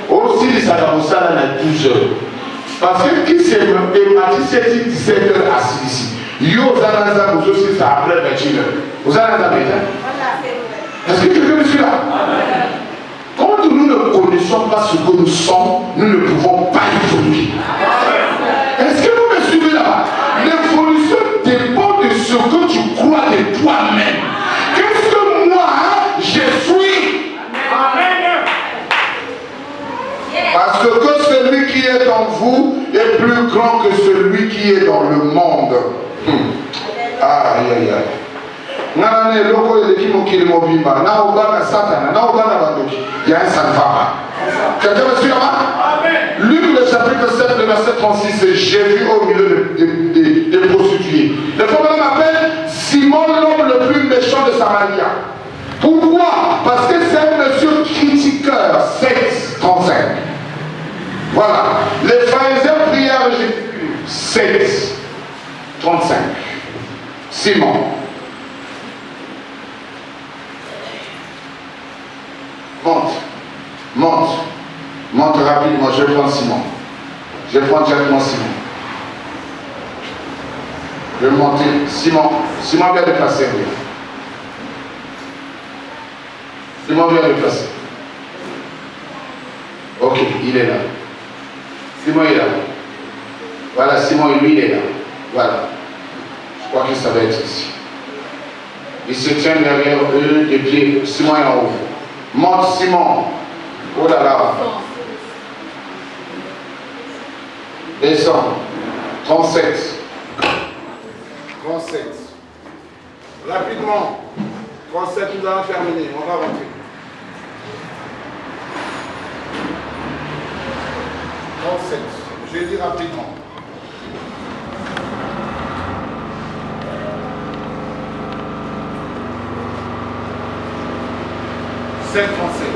Aussi, il s'est à 12 h. Parce que qui s'est ématisé 17 h assis ici? Yo Zanazan, vous aussi, ça après 21 h. Vous avez un Est-ce que quelqu'un me suit là? Quand nous ne connaissons pas ce que nous sommes, nous ne pouvons pas évoluer. Est-ce que vous me suivez là-bas? L'évolution dépend de ce que tu crois de toi-même. Qu'est-ce que moi, je suis? Parce que celui qui est en vous est plus grand que celui qui est dans le monde. Aïe aïe aïe. Il y a un ça ne va pas. Quelqu'un me suit là-bas? Luc le chapitre 7, le verset 36, c'est j'ai vu au milieu des prostituées. Le problème m'appelle Simon, l'homme le plus méchant de Samaria. Pourquoi? Parce que c'est un monsieur critiqueur. 7, 35. Voilà. Les pharisiens prièrent Jésus. 7, 35. Simon. Monte rapidement, je vais prendre Simon. Je vais prendre directement Simon. Je vais monter. Simon vient de passer. Simon vient de passer. Ok, il est là. Simon est là. Voilà, Simon, lui, il est là. Voilà. Je crois que ça va être ici. Il se tient derrière eux, des pieds. Simon est en haut. Monte, Simon. Oh là là. Descends. 37. 37. Rapidement. 37, nous allons terminer. On va rentrer. 37. Je vais dire rapidement. « 7, 37.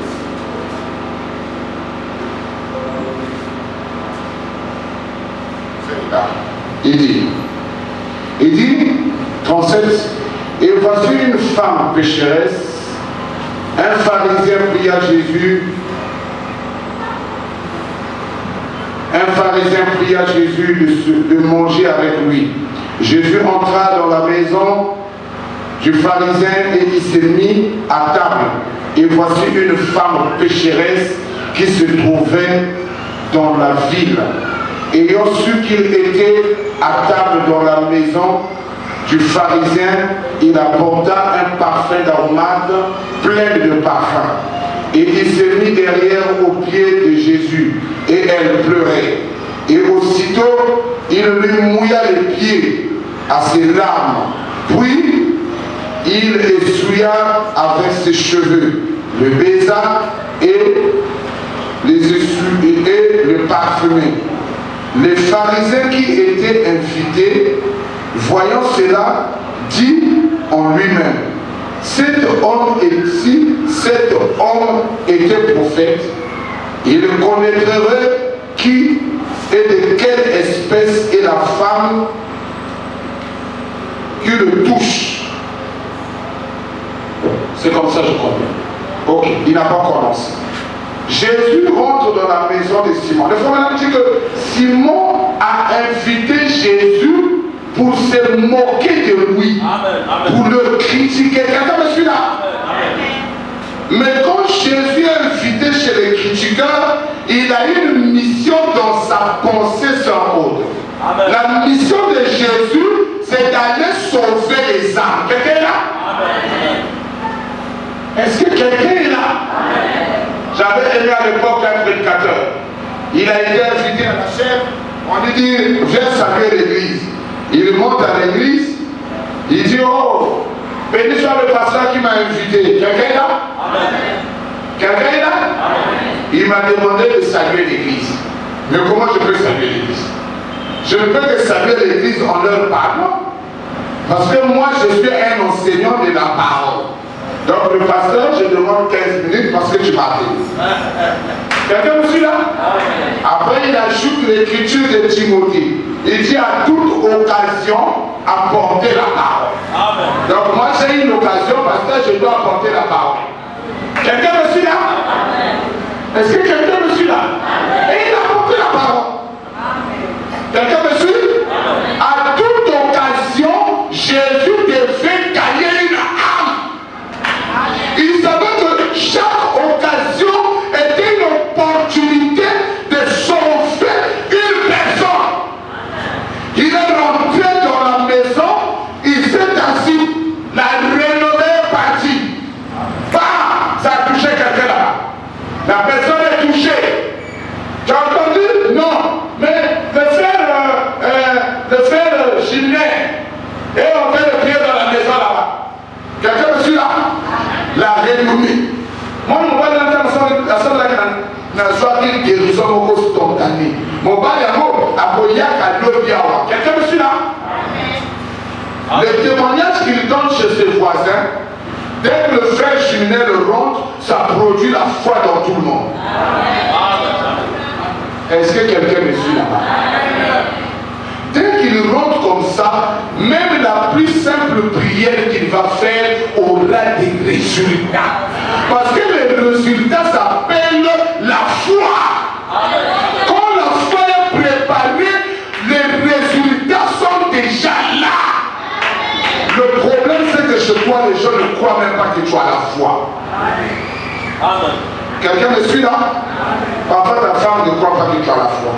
Il dit, 37, et voici une femme pécheresse, un pharisien pria Jésus, de manger avec lui. Jésus entra dans la maison du pharisien et il s'est mis à table. Et voici une femme pécheresse qui se trouvait dans la ville. Ayant su qu'il était à table dans la maison du pharisien, il apporta un parfum d'aromate plein de parfum. Et il s'est mis derrière aux pieds de Jésus. Et elle pleurait. Et aussitôt, il lui mouilla les pieds à ses larmes. Puis, il essuya avec ses cheveux, le baisa et le parfumé. Les pharisiens qui étaient invités, voyant cela, dit en lui-même, cet homme était prophète, il connaîtrait qui et de quelle espèce est la femme qui le touche. C'est comme ça, je crois bien. Ok, il n'a pas commencé. Jésus rentre dans la maison de Simon. Le frère dit que Simon a invité Jésus pour se moquer de lui, pour le critiquer. Quelqu'un me suit là? Mais quand Jésus est invité chez les critiqueurs, il a une mission dans sa pensée sans autre. La mission de Jésus, c'est d'aller sauver les âmes. Quelqu'un est là? Est-ce que quelqu'un est là? J'avais aimé à l'époque un prédicateur. Il a été invité à la chaire. On lui dit, viens saluer l'église. Il monte à l'église. Il dit, oh, béni soit le pasteur qui m'a invité. Quelqu'un est là? Quelqu'un est là? Il m'a demandé de saluer l'église. Mais comment je peux saluer l'église? Je ne peux que saluer l'église en leur parlant. Parce que moi, je suis un enseignant de la parole. Donc le pasteur, je demande 15 minutes parce que tu m'appelles. Quelqu'un me suit là? Après, il ajoute l'écriture de Timothée. Il dit à toute occasion, apporter la parole. Donc moi, j'ai une occasion parce que je dois apporter la parole. Quelqu'un me suit là? Est-ce que quelqu'un me suit là? Et il a apporté la parole. Quelqu'un me suit? À toute occasion, Jésus devait gagner une âme. Il savait que chaque occasion était une opportunité de sauver une personne. Il est rentré dans la maison, il s'est assis, la renommée est partie. Bah, ça a touché quelqu'un là. La personne est touchée. Tu as entendu? Non. Mais le frère Gilnet, et on fait le prier dans la maison là-bas. Quelqu'un me suit là? La renommée. Moi, je vais dans la salle de la guérison spontanée. Mon baillement a voyé à l'Obiawa. Quelqu'un me suit là? Le témoignage qu'il donne chez ses voisins, dès que le frère Gilnet le rentre, ça produit la foi dans tout le monde. Est-ce que quelqu'un me suit là-bas? Dès qu'il rentre comme ça, même la plus simple prière qu'il va faire aura des résultats. Parce que les résultats s'appellent la foi. Quand la foi est préparée, les résultats sont déjà là. Le problème, c'est que chez toi, les gens ne croient même pas que tu as la foi. Quelqu'un me suit là? Parfois, ta femme ne croit pas que tu as la foi.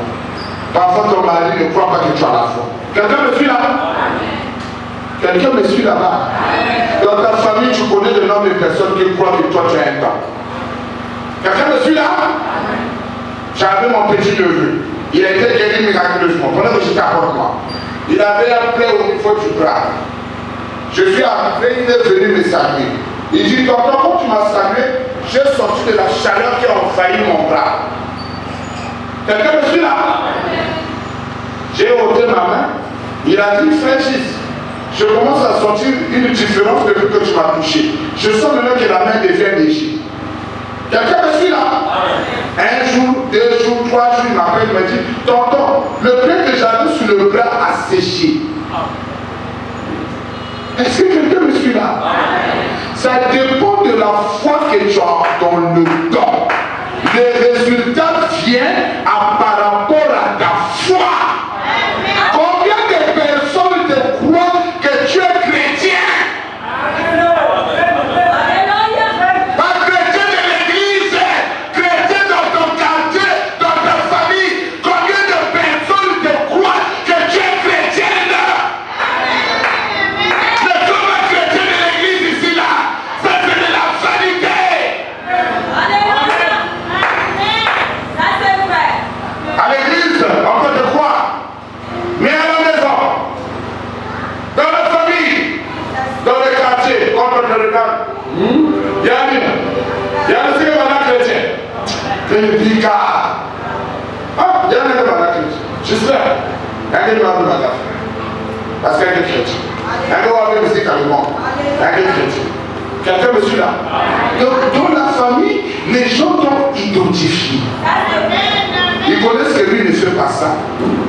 Parfois, ton mari ne croit pas que tu as la foi. Quelqu'un me suit là? Quelqu'un me suit là-bas? Dans ta famille, tu connais le nombre de personnes qui croient que toi, tu as un temps. Quelqu'un me suit là? J'avais mon petit neveu. Il a été guéri miraculeusement. Pendant que j'étais à Porte-moi, il avait un plaie au niveau du bras. Je suis arrivé, il est venu me saluer. Il dit, tonton, quand tu m'as salué, j'ai sorti de la chaleur qui a envahi mon bras. Quelqu'un me suit là? J'ai ôté ma main. Il a dit, Francis, je commence à sentir une différence depuis que tu m'as touché. Je sens maintenant que la main devient légère. Quelqu'un me suit là? Un jour, 2 jours, 3 jours, il m'appelle, il me dit, tonton, le plaie que j'avais sur le bras a séché. Est-ce que quelqu'un me suit là? Ça dépend de la foi que tu as dans le don. Les résultats viennent par rapport à ta foi. Combien de personnes te croient que tu es chrétien? Pas chrétien de l'église, chrétien dans ton quartier, dans ta famille. Combien de personnes te croient que tu es chrétienne? Ne sois pas chrétien de l'église ici là. Ça c'est de la vanité. À l'église, on peut te croire. Mais à la maison, dans la famille, dans le quartier, on peut te regarder. Il y a un chrétien. Il dit il y a un chrétien. Je sais. Il y a un chrétien. Parce qu'il y a un chrétien. Il y a un chrétien. Il y a un chrétien. Quelqu'un me suit là? Dans la famille, les gens t'ont identifié. Ils connaissent que lui ne fait pas ça.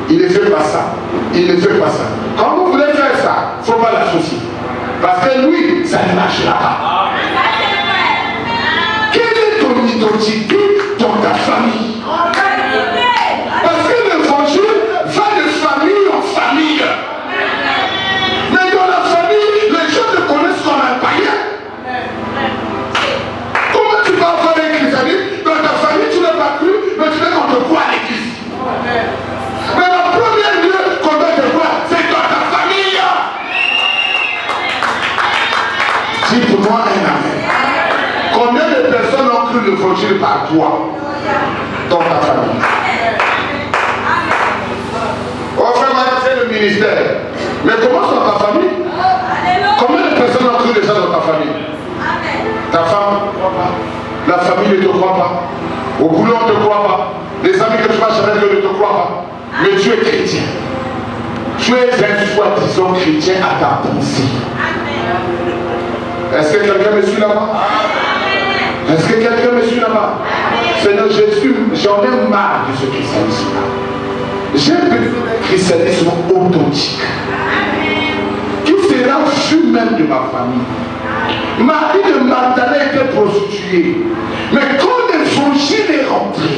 Il ne fait pas ça. Il ne fait pas ça. Quand vous voulez faire ça, il ne faut pas l'associer. Parce que lui, ça ne marchera pas. Quelle est ton identité dans ta famille? Parce que l'évangile va de famille en famille. Mais dans la famille, les gens te connaissent comme un païen. Comment tu vas avoir un christianisme? Dans ta famille, tu n'as pas cru, mais tu veux qu'on te croit à l'église. Mais la première lieu qu'on doit te croire, c'est dans ta famille. Dites-moi un amen. Combien de personnes ont cru l'évangile par toi dans ta famille? Oh frère, c'est le ministère. Mais comment dans ta famille? Combien de personnes ont cru déjà dans ta famille? Ta femme ne croit pas. La famille ne te croit pas. Au boulot on ne te croit pas. Les amis que tu marches avec eux ne te croient pas. Mais tu es chrétien. Tu es un soi-disant chrétien à ta pensée. Est-ce que quelqu'un me suit là-bas? Est-ce que quelqu'un me suit là-bas? Seigneur Jésus, j'en ai marre de ce christianisme-là. J'ai besoin d'un christianisme authentique. Qui sera vu même de ma famille. Marie de Magdala était prostituée. Mais quand l'évangile est rentré,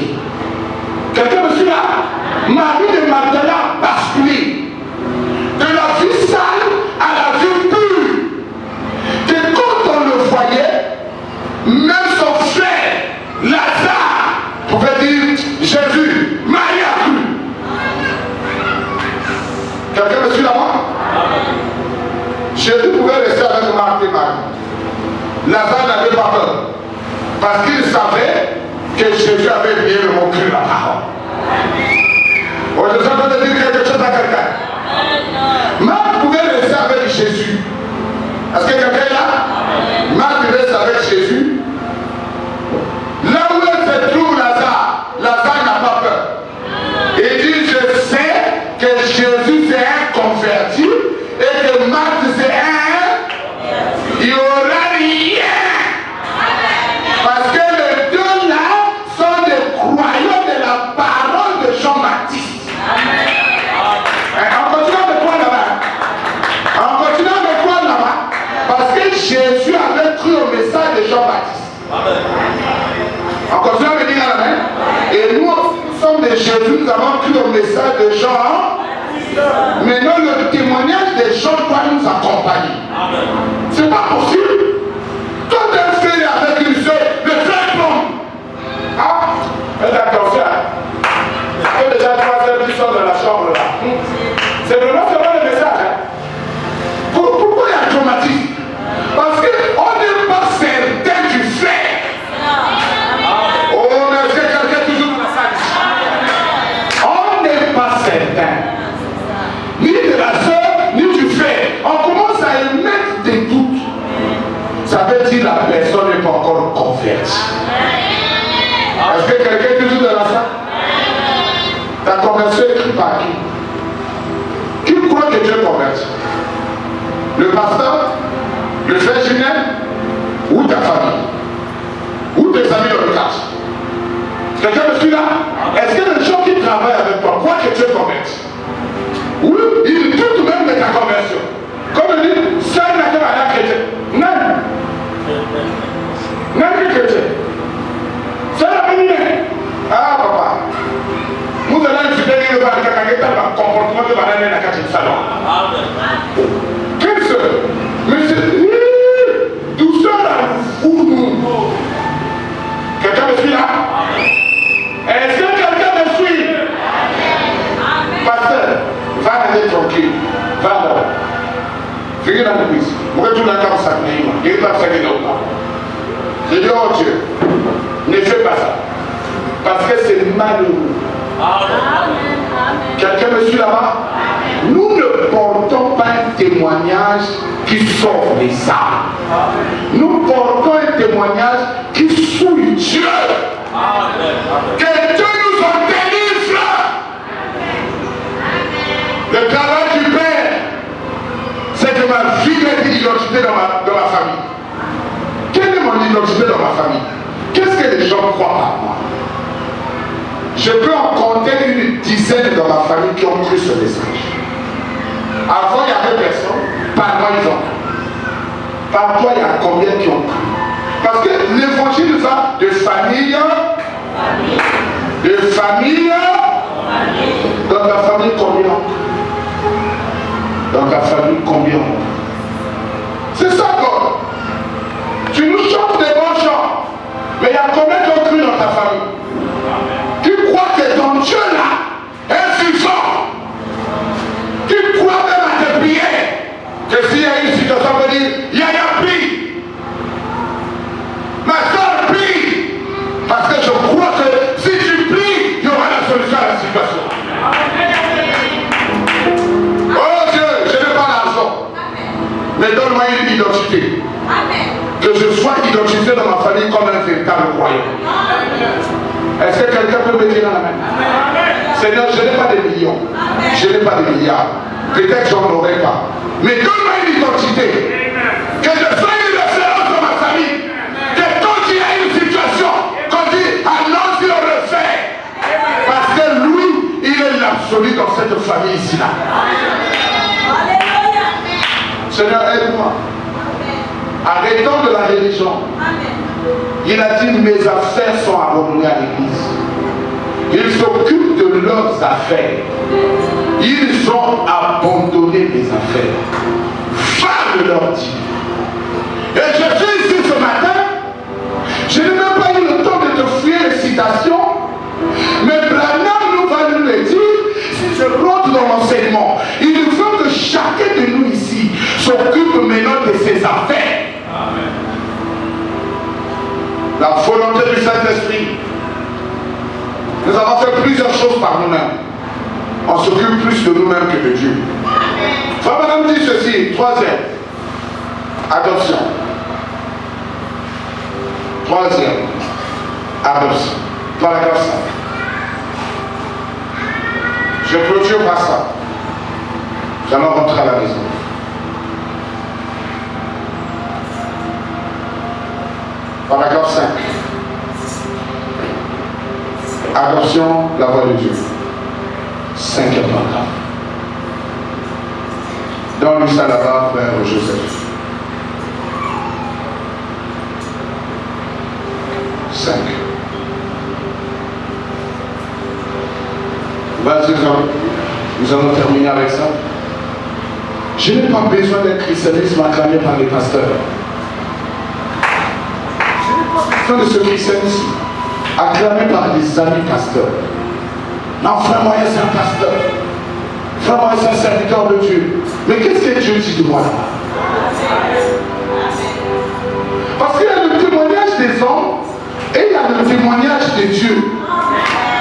quelqu'un me suit là? Marie de Magdala a basculé de la vie sale à la vie pure. Et quand on le voyait, même son frère, Lazare, pouvait dire Jésus, Marie a cru. Quelqu'un me suit là-bas? Jésus pouvait rester avec Marthe et Marie. Lazare n'avait pas peur. Parce qu'il savait que Jésus avait bien montré la parole. Oh, je suis en train de dire quelque chose à quelqu'un. Marthe pouvait rester avec Jésus. Est-ce que quelqu'un est là? Marthe reste avec Jésus. Là où elle se trouve Lazare, Lazare n'a pas peur. Il dit, je sais que Jésus c'est un converti et que Marthe c'est un. Il n'y aura rien. Parce que les deux là sont des croyants de la parole de Jean-Baptiste. En continuant de croire là-bas. En continuant de croire de Jésus, nous avons cru au message de Jean. Maintenant, le témoignage des gens doit nous accompagner. C'est pas possible. Toi, tu es fait avec une soeur, le frère tombe. Ah, faites attention. Ça fait déjà 3 heures qu'ils sont dans la chambre là. C'est vraiment le message. Hein? Pourquoi il y a traumatisme? Parce qu'on n'est pas certain du fait. Oh, mais est-ce que quelqu'un est toujours dans la salle? On n'est pas certain. Ni de la soeur, ni du frère. On commence à émettre des doutes. Ça veut dire que la personne n'est pas encore convertie. Est-ce que quelqu'un est toujours dans la salle? Ta conversion est écrite par qui? Qui croit que Dieu est converti? Le pasteur? Le frère Julien? Ou ta famille? Ou tes amis dans le quartier? Quelqu'un me suit là? Est-ce que les gens qui travaillent avec toi croient que tu es converti? Oui, ils doutent même de ta conversion. Comme il dit, seul n'a qu'un malade chrétien. Non. Non, que chrétien. Seul n'a pas dit. Ah, papa. Nous allons étudier le bar de Kakageta, le comportement de Madame Nena Kachin Salon. Quelle soeur? Mais c'est. Douceur là, nous. Quelqu'un me suit là? Est-ce que quelqu'un me suit? Pasteur, va aller tranquille. Va là. Viens dans l'église. Moi, tout là, comme ça, il n'est pas fait de l'autre. Je dis, oh Dieu, ne fais pas ça. Parce que c'est malheureux. Quelqu'un me suit là-bas? Nous ne portons pas un témoignage qui sauve les âmes. Nous portons un témoignage qui souille Dieu. Que Dieu nous en délivre. Le travail du Père, c'est que ma vie est une identité dans ma famille. Quelle est mon identité dans ma famille? Qu'est-ce que les gens croient par moi? Je peux en compter une dizaine dans ma famille qui ont cru ce message. Avant, il y avait personne. Par moi, ils ont cru. Par toi, il y a combien qui ont cru? Parce que l'évangile va de famille. De famille. Dans ta famille, combien ont cru? Dans ta famille, combien ont cru? C'est ça, God. Tu nous chantes des bons chants. Mais il y a combien qui ont cru dans ta famille? Tu crois que ton Dieu là est suffisant. Tu crois même à tes prières que s'il y a une situation, on peut dire, il y a prie. Ma soeur prie. Parce que je crois que si tu pries, il y aura la solution à la situation. Oh Dieu, je n'ai pas l'argent. Mais donne-moi une identité. Que je sois identifié dans ma famille comme un véritable croyant. Est-ce que quelqu'un peut me dire la main? Seigneur, je n'ai pas de millions. Je n'ai pas de milliards. Peut-être j'en aurai pas. Mais donne-moi une identité. Que je sois une référence dans ma famille. Que quand il y a une situation, qu'on dit, allons-y, on le fait. Parce que lui, il est l'absolu dans cette famille ici-là. Seigneur, aide-moi. Arrêtons de la religion. Il a dit, mes affaires sont abandonnées à l'église. Ils s'occupent de leurs affaires. Ils ont abandonné mes affaires. Va leur dire. Et je suis ici ce matin. Je n'ai même pas eu le temps de te fouiller les citations. Mais Branham nous va nous le dire. Si je rentre dans l'enseignement, il faut que chacun de nous ici s'occupe maintenant de ses affaires. Amen. La volonté du Saint-Esprit. Nous avons fait plusieurs choses par nous-mêmes. On s'occupe plus de nous-mêmes que de Dieu. Frère Madame dit ceci, troisième. Adoption. Troisième. Adoption. Paragraphe 5. Je clôture par ça. Nous allons rentrer à la maison. Paragraphe 5. Adoption, la voix de Dieu. 5e paragraphe. Donne-lui ça là-bas, frère Joseph. 5. chers amis, nous allons terminer avec ça. Je n'ai pas besoin d'un christianisme acclamé par les pasteurs. Je n'ai pas besoin de ce christianisme acclamé par des amis pasteurs. Non, frère Moïse, c'est un pasteur. Frère Moïse, c'est un serviteur de Dieu. Mais qu'est-ce que Dieu dit de moi là-bas? Parce qu'il y a le témoignage des hommes et il y a le témoignage de Dieu.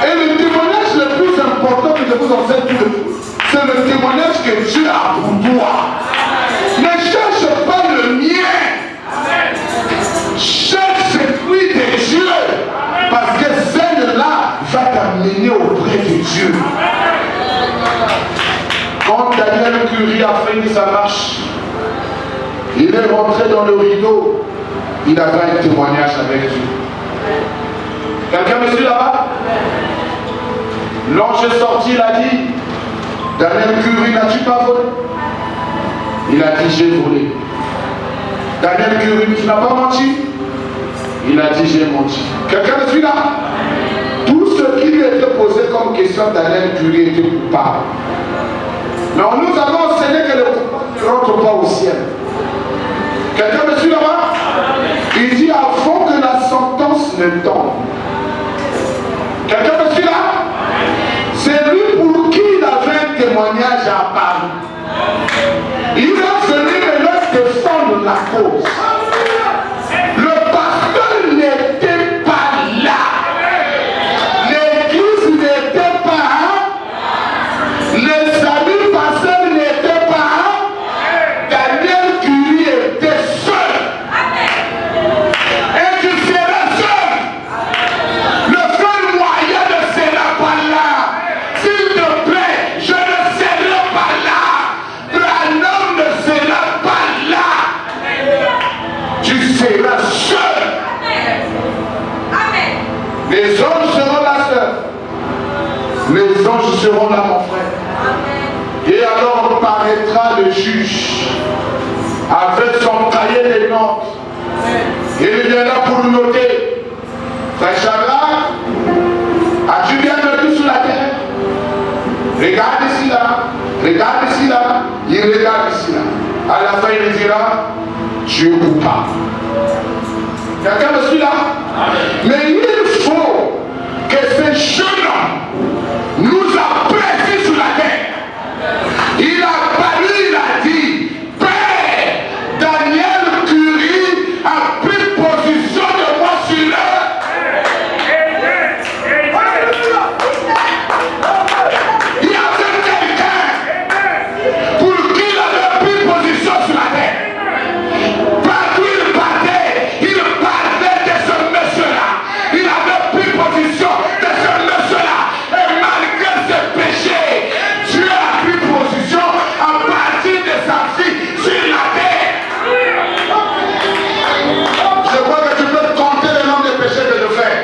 Et le témoignage le plus important que je vous enseigne, c'est le témoignage que Dieu a pour toi. Ne cherche pas le mien. Cherche celui de Dieu. Parce que celle-là va t'amener auprès de Dieu. Quand Daniel Curie a fini sa marche, il est rentré dans le rideau. Il avait un témoignage avec Dieu. Quelqu'un me suit là-bas? L'ange est sorti, il a dit, Daniel Curie, n'as-tu pas volé? Il a dit, j'ai volé. Daniel Curie, tu n'as pas menti? Il a dit, j'ai menti. Quelqu'un me suit là? Tout ce qui lui était posé comme question, Daniel Curie était coupable. Mais nous avons enseigné que le coupable ne rentre pas au ciel. Quelqu'un me suit là-bas? Il dit avant que la sentence ne tombe. Quelqu'un me suit là? C'est lui pour qui il avait un témoignage à Paris. Il est venu maintenant défendre la cause. Le pasteur n'était pas là. L'église n'était pas là. Les amis pasteurs n'étaient pas là. Daniel Curie était seul. Et tu seras seul. Le seul moyen ne sera pas là. S'il te plaît, je ne serai pas là. Branham ne sera pas là. Tu seras seul. Amen. Les anges seront là, sœur. Les anges seront là, mon frère. Et alors paraîtra le juge avec son cahier des notes. Il viendra pour noter. Frère Shadrach, as-tu bien vécu sur la terre? Regarde ici là, regarde ici là, il regarde ici là. À la fin, il dira, tu es coupable. Quelqu'un me suit là? Mais il faut que ce jeune homme nous apprécie sur la terre. Il a parlé, il a dit, Père, Daniel Curie a pris position de moi sur l'heure. Il y avait quelqu'un pour qui il avait pris position sur la terre. Partout il partait de ce monsieur-là. Il avait pris position de ce monsieur-là. Et malgré ses péchés, Dieu a pris position à partir de sa vie sur la terre. Je crois que tu peux compter le nombre de péchés que je fais.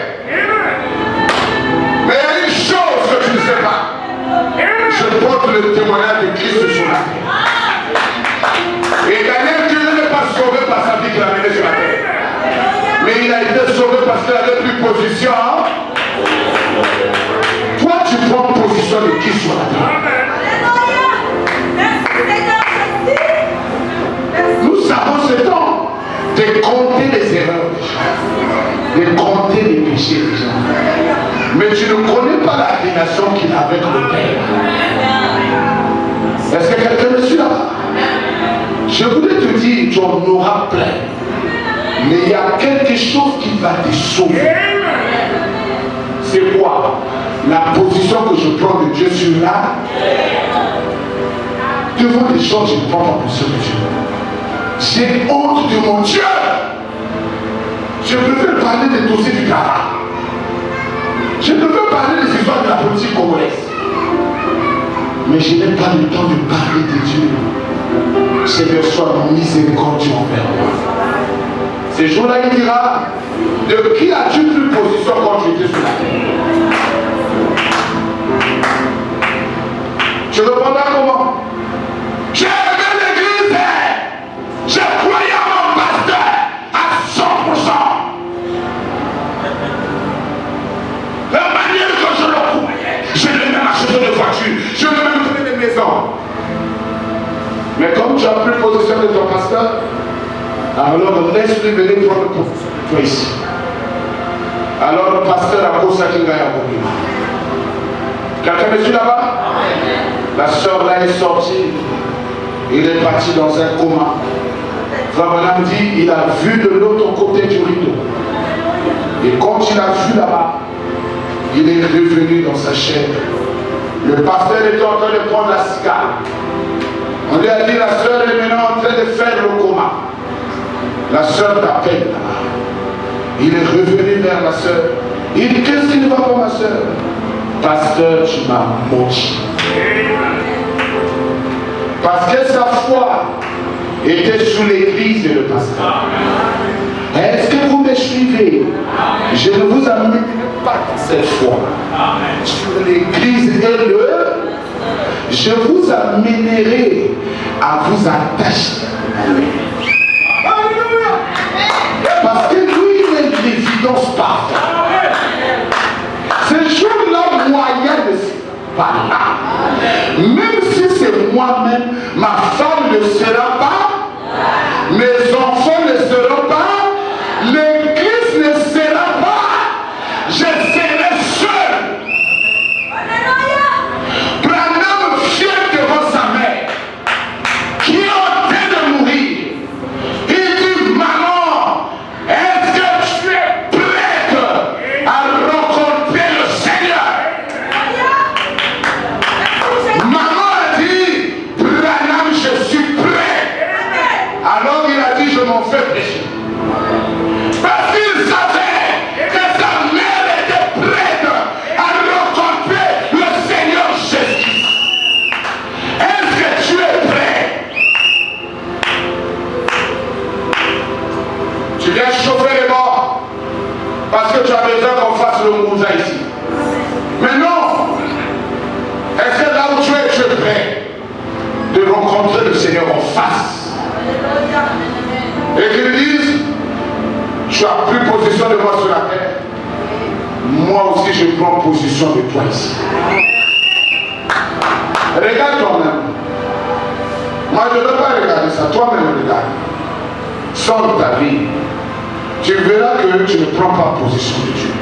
Mais il y a une chose que tu ne sais pas. Je porte le témoignage de Christ sur la terre. Et Daniel, Dieu n'est pas sauvé par sa vie qu'il a menée sur la terre. Mais il a été sauvé parce qu'il avait pris position. Toi, tu prends position de qui sur la terre? Nous avons ce temps de compter les erreurs des gens, de compter les péchés des gens. Mais tu ne connais pas la relation qu'il a avec le Père. Est-ce que quelqu'un me suit là? Je voulais te dire, tu en auras plein. Mais il y a quelque chose qui va te sauver. C'est quoi? La position que je prends de Dieu sur la devant les gens, je prends ma position de Dieu. J'ai honte de mon Dieu. Je préfère parler des dossiers du travail. Je préfère parler des histoires de la politique congolaise. Mais je n'ai pas le temps de parler de Dieu. Seigneur, sois miséricordieux envers moi. Ces jours-là, il dira, de qui as-tu pris position quand tu étais sur la terre? Tu répondras comment? J'ai aimé l'église, j'ai croyé à mon pasteur à 100%. La manière que je le croyais, je l'ai même acheté de voiture. tu n'as plus position de ton pasteur, alors laisse-lui venir prendre position de toi ici. Alors le pasteur a posé à Kingaya. Quelqu'un me suit là-bas? La soeur là est sortie. Il est parti dans un coma. Frère Branham dit, il a vu de l'autre côté du rideau. Et quand il a vu là-bas, il est revenu dans sa chair. Le pasteur était en train de prendre la cigare. On lui a dit, la soeur est maintenant en train de faire le coma. La soeur t'appelle là-bas. Il est revenu vers la soeur. Il dit, qu'est-ce qui ne va pas, ma soeur? Pasteur, tu m'as maudit. Parce que sa foi était sous l'église et le pasteur. Est-ce que vous me suivez? Je ne vous amène pas cette fois sur l'église et le. Je vous amènerai à vous attacher. Parce que lui, il est l'évidence parfaite. Ce jour-là, moyen de se parler. Même si c'est moi-même, ma femme ne sera pas, mes enfants ne seront pas, l'église ne sera pas, je serai seul. Branham fier devant sa mère, qui est en train de mourir. Il dit, maman, est-ce que tu es prête à rencontrer le Seigneur? Maman a dit, Branham, je suis prêt. Alors il a dit, je m'en fais pécher. Parce qu'il savait que sa mère était prête à rencontrer le Seigneur Jésus. Est-ce que tu es prêt? Tu viens chauffer les bords parce que tu as besoin qu'on fasse le mouza ici. Mais non! Est-ce que là où tu es prêt de rencontrer le Seigneur en face? Et qu'il dise, tu as pris position de moi sur la terre. Moi aussi je prends position de toi ici. Regarde toi-même. Moi je ne veux pas regarder ça, toi-même regarde. Sors de ta vie. Tu verras que tu ne prends pas position de Dieu.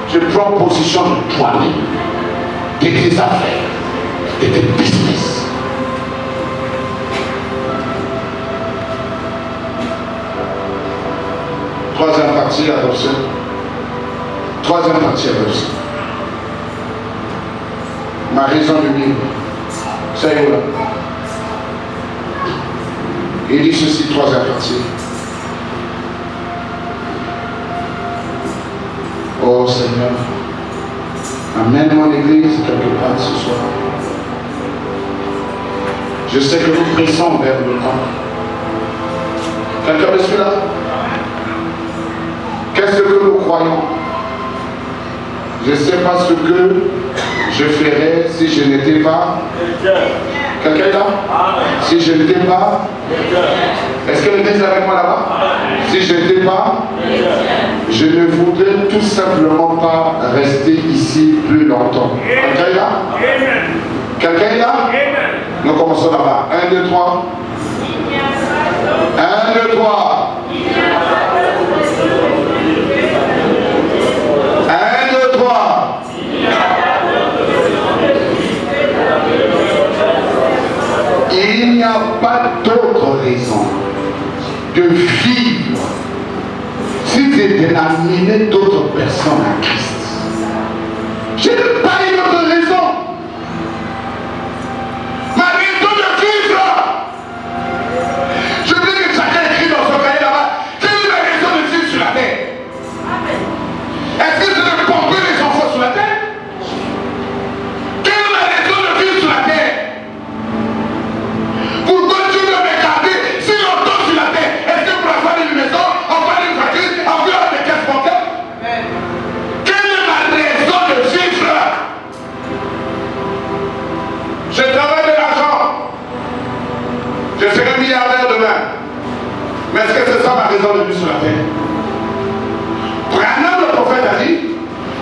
Tu prends position de toi-même, de tes affaires, de tes business. Troisième partie, adoption. Troisième partie, adoption. Ma raison de vivre. C'est où là? Il dit ceci, troisième partie. Oh Seigneur, amène mon église quelque part ce soir. Je sais que nous pressons vers le camp. Quelqu'un me suit là? Qu'est-ce que nous croyons? Je ne sais pas ce que je ferais si je n'étais pas. Quelqu'un est là? Si je n'étais pas. Est-ce que l'église est avec moi là-bas? Si je n'étais pas, je ne voudrais tout simplement pas rester ici plus longtemps. Quelqu'un est là? Quelqu'un est là? Nous commençons là-bas. 1, 2, 3. 1, 2, 3. 1, 2, 3. Il n'y a pas d'autre raison de vivre si c'était d'amener d'autres personnes à Christ. Je n'ai pas une autre raison. Ma raison de vivre, je veux que chacun écrit dans son cahier là-bas, quelle est ma raison de vivre sur la terre? Est-ce que c'est de pomper les enfants sur la terre? Quelle est ma raison de vivre sur la terre? Pourquoi Dieu veut me garder si longtemps sur la terre? Est-ce que pour avoir une maison, avoir une voiture, avoir des caisses bancaires? Quelle est ma raison de vivre? Je travaille de l'argent. Je serai milliardaire demain. Mais est-ce que c'est ça ma raison de vivre sur la terre? Branham le prophète a dit,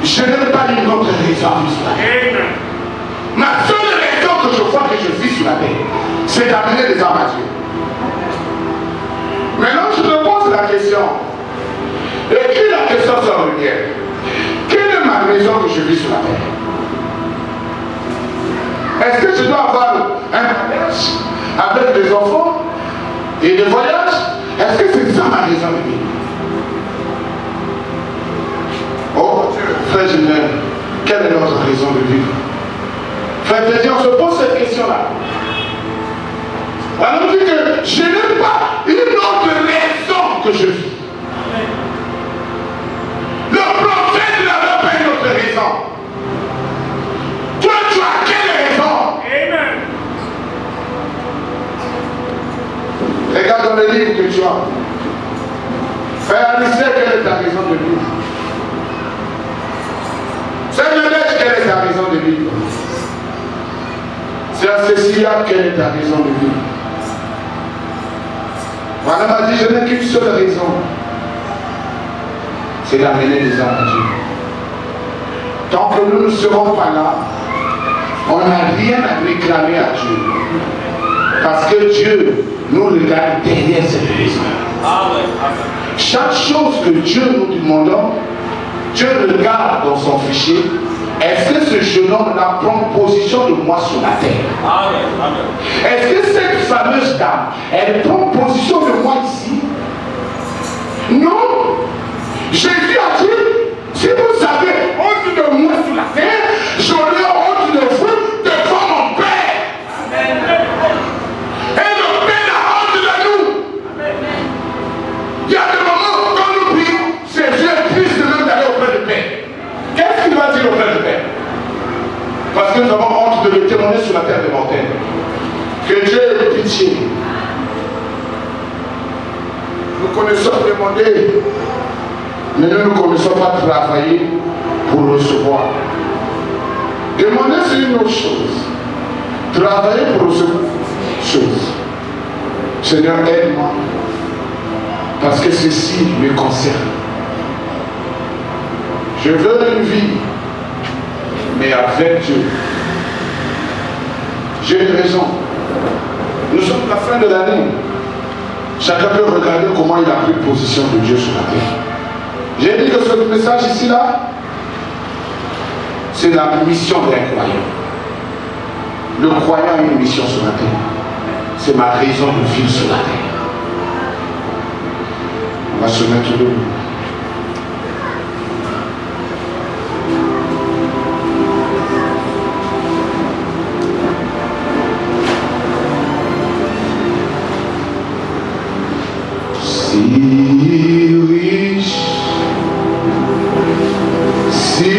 je n'ai pas une autre raison à vivre sur la terre. Ma seule raison que je vois que je vis sur la terre, c'est d'amener les âmes à Dieu. Maintenant, je te pose la question. Écris la question sur la lumière. Quelle est ma raison que je vis sur la terre? Est-ce que je dois avoir un mariage avec des enfants et des voyages? Est-ce que c'est ça ma raison de vivre? Oh frère Julien, quelle est notre raison de vivre? Frère Julien, on se pose cette question-là. On nous dit que je n'ai pas une autre raison que je vis. Le prophète n'avait pas une autre raison. Toi, tu as quelle raison? Amen. Regarde dans le livre que tu as. Frère Alice, quelle est ta raison de vivre? Sœur Nadège, quelle est ta raison de vivre? Sœur Cécilia, quelle est ta raison de vivre? Voilà m'a dit, je n'ai qu'une seule raison. C'est d'amener les âmes à Dieu. Tant que nous ne serons pas là, on n'a rien à réclamer à Dieu. Parce que Dieu nous regarde derrière cette raison. Chaque chose que Dieu nous demande, Dieu regarde dans son fichier. Est-ce que ce jeune homme-là prend position de moi sur la terre? Est-ce que cette fameuse dame, elle prend position de moi ici? Non. Jésus a dit, si vous avez honte de moi sur la terre, j'aurai honte de vous devant mon Père. Amen. Et le Père a honte de nous. Amen. Il y a des moments quand nous prions, c'est Dieu triste même d'aller auprès du Père. Qu'est-ce qu'il va dire auprès du Père? Parce que nous avons honte de le témoigner sur la terre des mortels. Que Dieu ait pitié. Nous connaissons demander, mais nous ne connaissons pas travailler pour recevoir. Demander, c'est une autre chose. Travailler pour recevoir, chose. Seigneur, aide-moi. Parce que ceci me concerne. Je veux une vie, mais avec Dieu. J'ai une raison. Nous sommes à la fin de l'année. Chacun peut regarder comment il a pris position de Dieu sur la terre. J'ai dit que ce message ici-là, c'est la mission d'un croyant. Le croyant a une mission sur la terre. C'est ma raison de vivre sur la terre. On va se mettre debout. Si riche, si